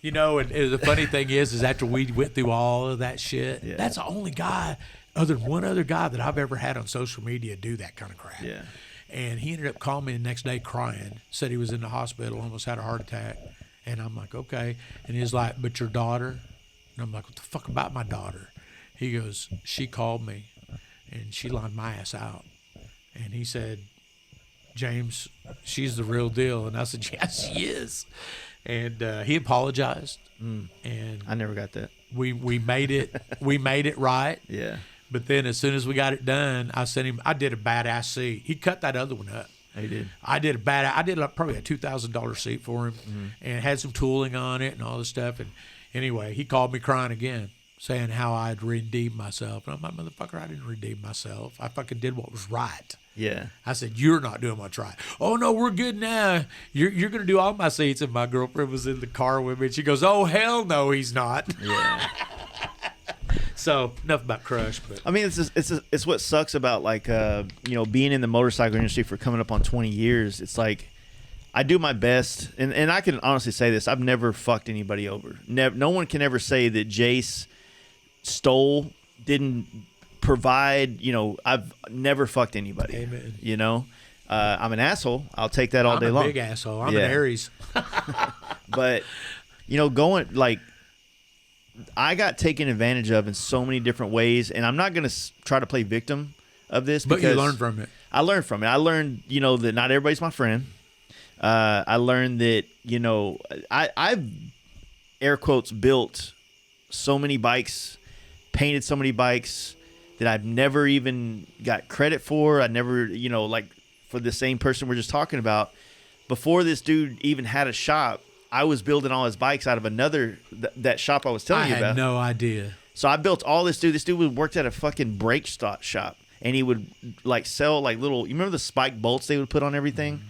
You know, and the funny thing is after we went through all of that shit, that's the only guy, other than one other guy that I've ever had on social media do that kind of crap. Yeah. And he ended up calling me the next day crying, said he was in the hospital, almost had a heart attack. And I'm like, okay. And he's like, but your daughter? And I'm like, what the fuck about my daughter? He goes, she called me and she lined my ass out. And he said, James, she's the real deal. And I said, yes, she is. And he apologized. And I never got that. We made it right. Yeah. But then as soon as we got it done, I sent him. I did a badass seat. He cut that other one up. He did. I did probably a $2,000 seat for him, and had some tooling on it and all this stuff. And anyway, he called me crying again, saying how I'd redeemed myself. And I'm like, motherfucker, I didn't redeem myself. I fucking did what was right. Yeah. I said, you're not doing what's right. Oh, no, we're good now. You're going to do all my seats. And my girlfriend was in the car with me. And she goes, oh, hell no, he's not. Yeah. So enough about Crush. But I mean, it's what sucks about like being in the motorcycle industry for coming up on 20 years. It's like I do my best, and I can honestly say this: I've never fucked anybody over. No one can ever say that Jace stole, didn't provide. I've never fucked anybody. Amen. I'm an asshole. I'll take that all day long. I'm a big asshole. I'm an Aries. But going like. I got taken advantage of in so many different ways, and I'm not going to try to play victim of this. But because you learned from it. I learned from it. I learned, that not everybody's my friend. I learned that, I've, air quotes, built so many bikes, painted so many bikes that I've never even got credit for. I never, like for the same person we're just talking about. Before this dude even had a shop, I was building all his bikes out of another that shop I was telling you about. I had no idea. So I built all this dude. This dude worked at a fucking brake shop, and he would like sell like little. You remember the spike bolts they would put on everything? Mm-hmm.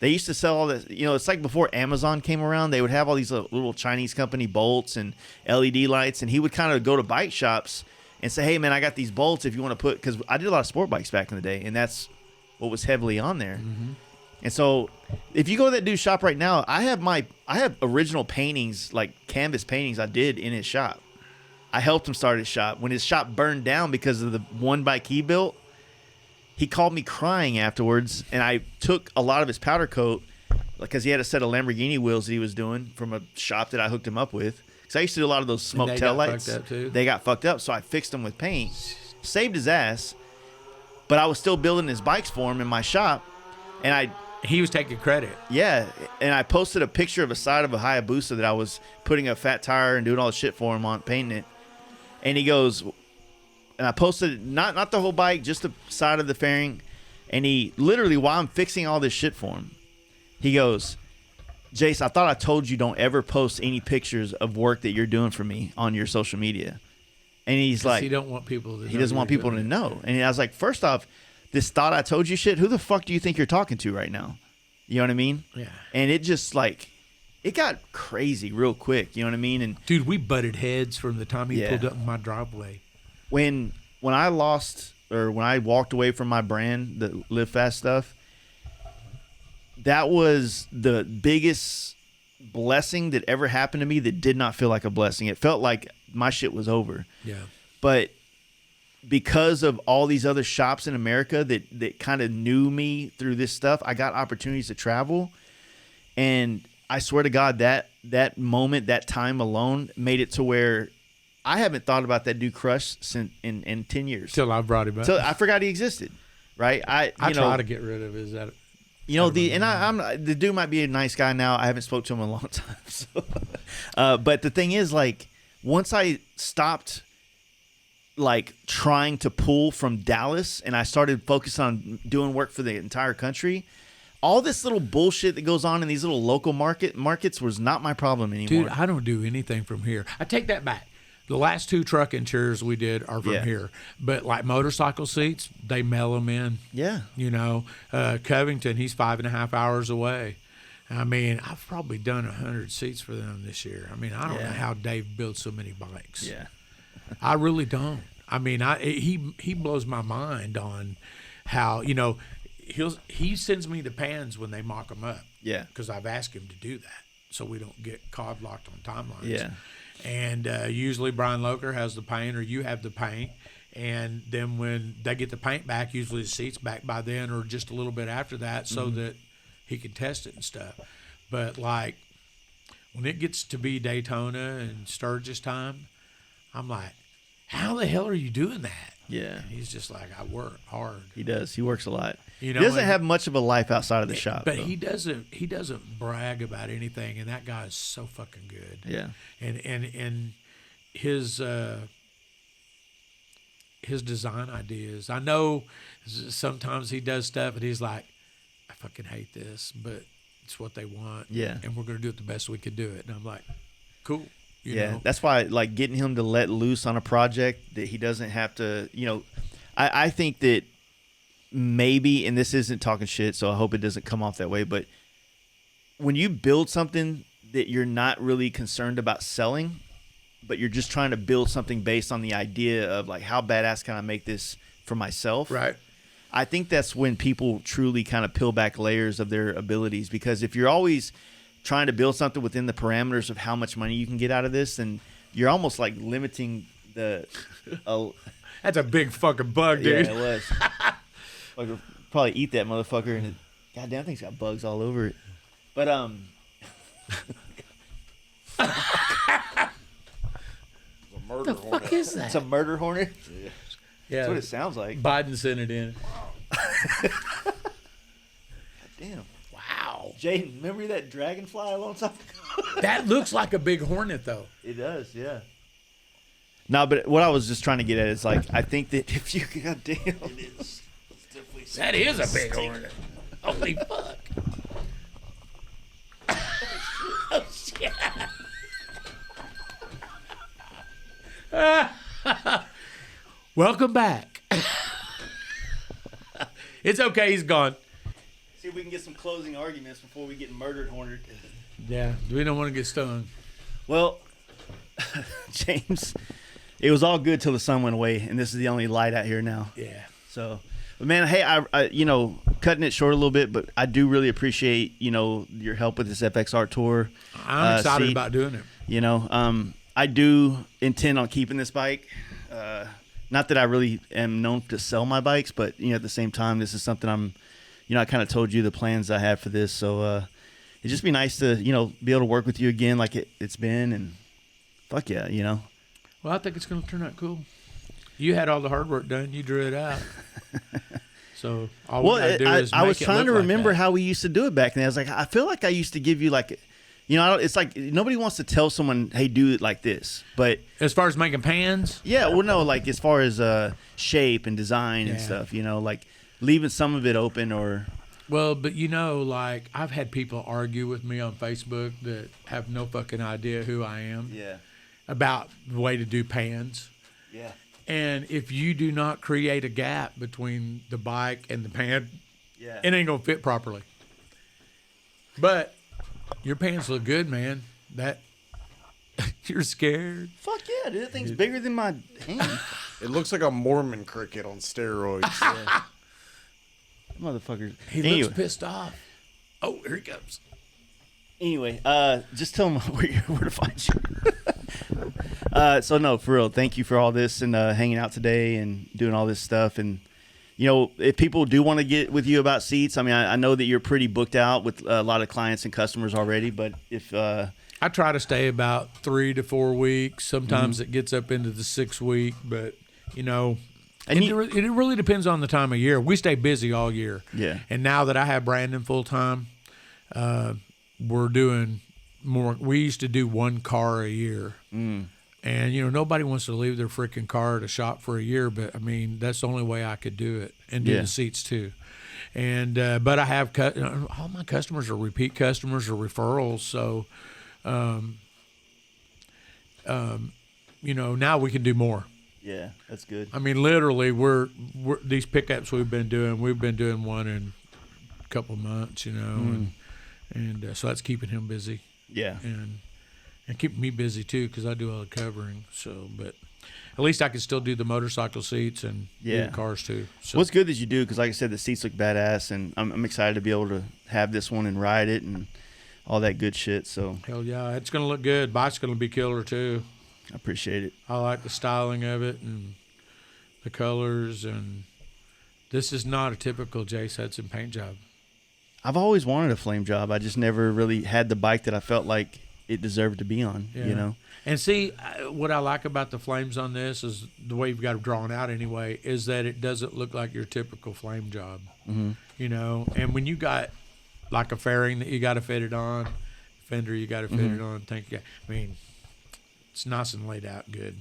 They used to sell all this. You know, it's like before Amazon came around. They would have all these little Chinese company bolts and LED lights, and he would kind of go to bike shops and say, "Hey, man, I got these bolts. If you want to put," because I did a lot of sport bikes back in the day, and that's what was heavily on there. Mm-hmm. And so, if you go to that dude's shop right now, I have original paintings, like canvas paintings I did in his shop. I helped him start his shop. When his shop burned down because of the one bike he built, he called me crying afterwards, and I took a lot of his powder coat because he had a set of Lamborghini wheels that he was doing from a shop that I hooked him up with. Because I used to do a lot of those smoke tail lights. They got fucked up, so I fixed them with paint, saved his ass, but I was still building his bikes for him in my shop, and he was taking credit. Yeah, and I posted a picture of a side of a Hayabusa that I was putting a fat tire and doing all the shit for him on painting it, and he goes. And I posted not the whole bike, just the side of the fairing. And he literally, while I'm fixing all this shit for him, he goes, "Jace, I thought I told you don't ever post any pictures of work that you're doing for me on your social media." And he's like, he don't want people to. He doesn't want people to know. And I was like, first off, this thought I told you shit. Who the fuck do you think you're talking to right now? You know what I mean? Yeah. And it just like, it got crazy real quick. You know what I mean? And dude, we butted heads from the time he pulled up in my driveway. When I walked away from my brand, the Live Fast stuff, that was the biggest blessing that ever happened to me that did not feel like a blessing. It felt like my shit was over. Yeah. But because of all these other shops in America that kind of knew me through this stuff, I got opportunities to travel. And I swear to God, that moment, that time alone made it to where I haven't thought about that dude Crush since in 10 years. Till I brought him up. So I forgot he existed, right? I try to get rid of his. The dude might be a nice guy now. I haven't spoke to him in a long time. So. But the thing is, like, once I stopped, like, trying to pull from Dallas and I started focusing on doing work for the entire country, all this little bullshit that goes on in these little local markets was not my problem anymore. Dude, I don't do anything from here. I take that back. The last 2 truck interiors we did are from here. But like motorcycle seats, they mail them in. Yeah. You know, Covington, he's 5.5 hours away. I mean, I've probably done 100 seats for them this year. I mean, I don't know how Dave builds so many bikes. Yeah. I really don't. I mean, he blows my mind on how, you know, he sends me the pans when they mock them up. Yeah. Because I've asked him to do that so we don't get cod locked on timelines. Yeah. And usually Brian Loker has the paint or you have the paint. And then when they get the paint back, usually the seat's back by then or just a little bit after that so that he can test it and stuff. But, like, when it gets to be Daytona and Sturgis time, I'm like, how the hell are you doing that? Yeah. And he's just like, I work hard. He does. He works a lot. You know, he doesn't have much of a life outside of the shop. But he doesn't brag about anything, and that guy is so fucking good. Yeah. And his design ideas. I know sometimes he does stuff and he's like, I fucking hate this, but it's what they want. Yeah. And we're gonna do it the best we could do it. And I'm like, cool. You know? That's why, like, getting him to let loose on a project that he doesn't have to, you know, I think that maybe, and this isn't talking shit, so I hope it doesn't come off that way, but when you build something that you're not really concerned about selling, but you're just trying to build something based on the idea of, like, how badass can I make this for myself? Right. I think that's when people truly kind of peel back layers of their abilities, because if you're always trying to build something within the parameters of how much money you can get out of this, then you're almost like limiting the that's a big fucking bug, dude. Yeah, it was. Like, probably eat that motherfucker, and goddamn thing's got bugs all over it. But What the fuck is that? It's a murder hornet. Yeah, that's what it sounds like. Biden sent it in. God damn. Wow. Jaden, remember that dragonfly a long time ago? That looks like a big hornet, though. It does, yeah. No, but what I was just trying to get at is, like, I think that if you, goddamn, it is. That is a big hornet. Holy fuck. Welcome back. It's okay. He's gone. See if we can get some closing arguments before we get murdered, Horner. Yeah, we don't want to get stung. Well, James, it was all good till the sun went away, and this is the only light out here now. Yeah. So, but man, hey, I cutting it short a little bit, but I do really appreciate, your help with this FXR tour. I'm excited about doing it. I do intend on keeping this bike. Not that I really am known to sell my bikes, but, at the same time, this is something I'm, I kind of told you the plans I have for this. So, it'd just be nice to, be able to work with you again like it's been, and fuck yeah, Well, I think it's going to turn out cool. You had all the hard work done. You drew it out. So all we gotta do is I was make it trying to look remember like that. how we used to do it back then. I was like, I feel like I used to give you like, it's like nobody wants to tell someone, hey, do it like this. But as far as making pans, yeah, well, no, like as far as shape and design and Yeah. stuff, like leaving some of it open or. well, but like I've had people argue with me on Facebook that have no fucking idea who I am Yeah. about the way to do pans. Yeah. And if you do not create a gap between the bike and the pan, Yeah. it ain't gonna fit properly. But your pants look good, man. That you're scared. Fuck yeah, dude, that thing's bigger than my hand. It looks like a Mormon cricket on steroids. Yeah. Motherfuckers. He looks pissed off. Oh, here he comes. Anyway, just tell them where to find you. So no, for real, thank you for all this and hanging out today and doing all this stuff. And if people do want to get with you about seats, I mean, I know that you're pretty booked out with a lot of clients and customers already. But if I try to stay about 3 to 4 weeks. Sometimes it gets up into the 6 week, but And it really depends on the time of year. We stay busy all year. Yeah. And now that I have Brandon full time, we're doing more. We used to do one car a year. And, nobody wants to leave their freaking car at a shop for a year, but, I mean, that's the only way I could do it and do the seats too. And but I have all my customers are repeat customers or referrals, so, now we can do more. yeah, that's good. I mean, literally, we're these pickups we've been doing one in a couple of months, and so that's keeping him busy. Yeah. And keeping me busy too, because I do all the covering. So, but at least I can still do the motorcycle seats and do the cars too. So. What's good that you do, because like I said, the seats look badass, and I'm excited to be able to have this one and ride it and all that good shit. So Hell yeah, it's gonna look good. Bike's gonna be killer too. I appreciate it. I like the styling of it and the colors, and this is not a typical Jace Hudson paint job. I've always wanted a flame job. I just never really had the bike that I felt like it deserved to be on, And see, what I like about the flames on this is the way you've got it drawn out anyway, is that it doesn't look like your typical flame job. And when you got like a fairing that you got to fit it on, fender you got to fit it on, I mean, it's nice and laid out good.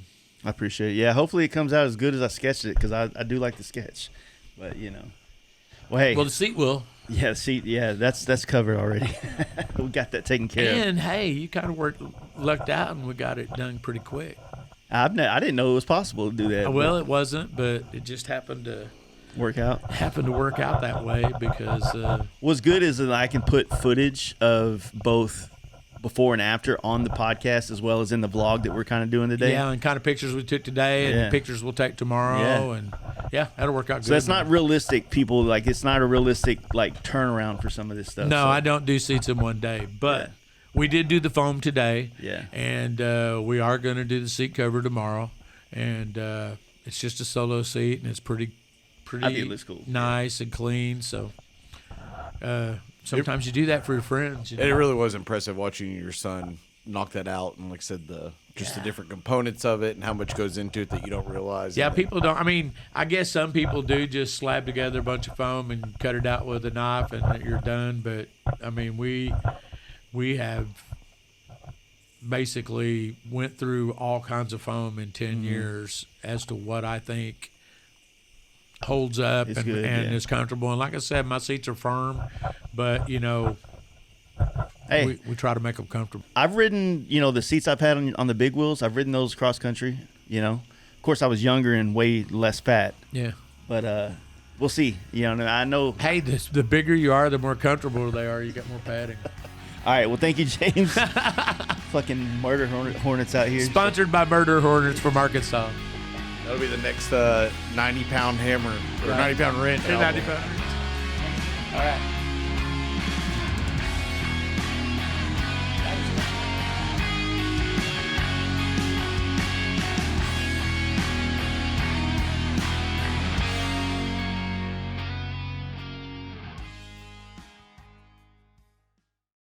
I appreciate it. Yeah, hopefully it comes out as good as I sketched it, because I do like the sketch. But, well, hey. Well, the seat will. Yeah, that's covered already. We got that taken care of. And, hey, you kind of lucked out, and we got it done pretty quick. I didn't know it was possible to do that. Well, it wasn't, but it just happened to work out that way because what's good is that I can put footage of both before and after on the podcast, as well as in the vlog that we're kind of doing today. Yeah, and kind of pictures we took today and pictures we'll take tomorrow. And that'll work out good. So that's not realistic, people. Like, it's not a realistic turnaround for some of this stuff. No, I don't do seats in one day, but we did do the foam today. Yeah. And we are going to do the seat cover tomorrow, and it's just a solo seat, and it's pretty I think it looks cool. Nice and clean. So sometimes you do that for your friends. It really was impressive watching your son knock that out, and like I said, the different components of it and how much goes into it that you don't realize. Yeah, people don't. I mean, I guess some people do just slab together a bunch of foam and cut it out with a knife and you're done. But I mean, we have basically went through all kinds of foam in 10 years as to what I think holds up and is comfortable. And like I said, my seats are firm, but Hey, we try to make them comfortable. I've ridden, the seats I've had on the big wheels. I've ridden those cross country. Of course, I was younger and way less fat. Yeah, but we'll see. I know. Hey, the bigger you are, the more comfortable they are. You got more padding. All right. Well, thank you, James. Fucking murder hornets out here. Sponsored by Murder Hornets from Arkansas. That'll be the next 90-pound hammer or 90-pound wrench. 90-pound. All right.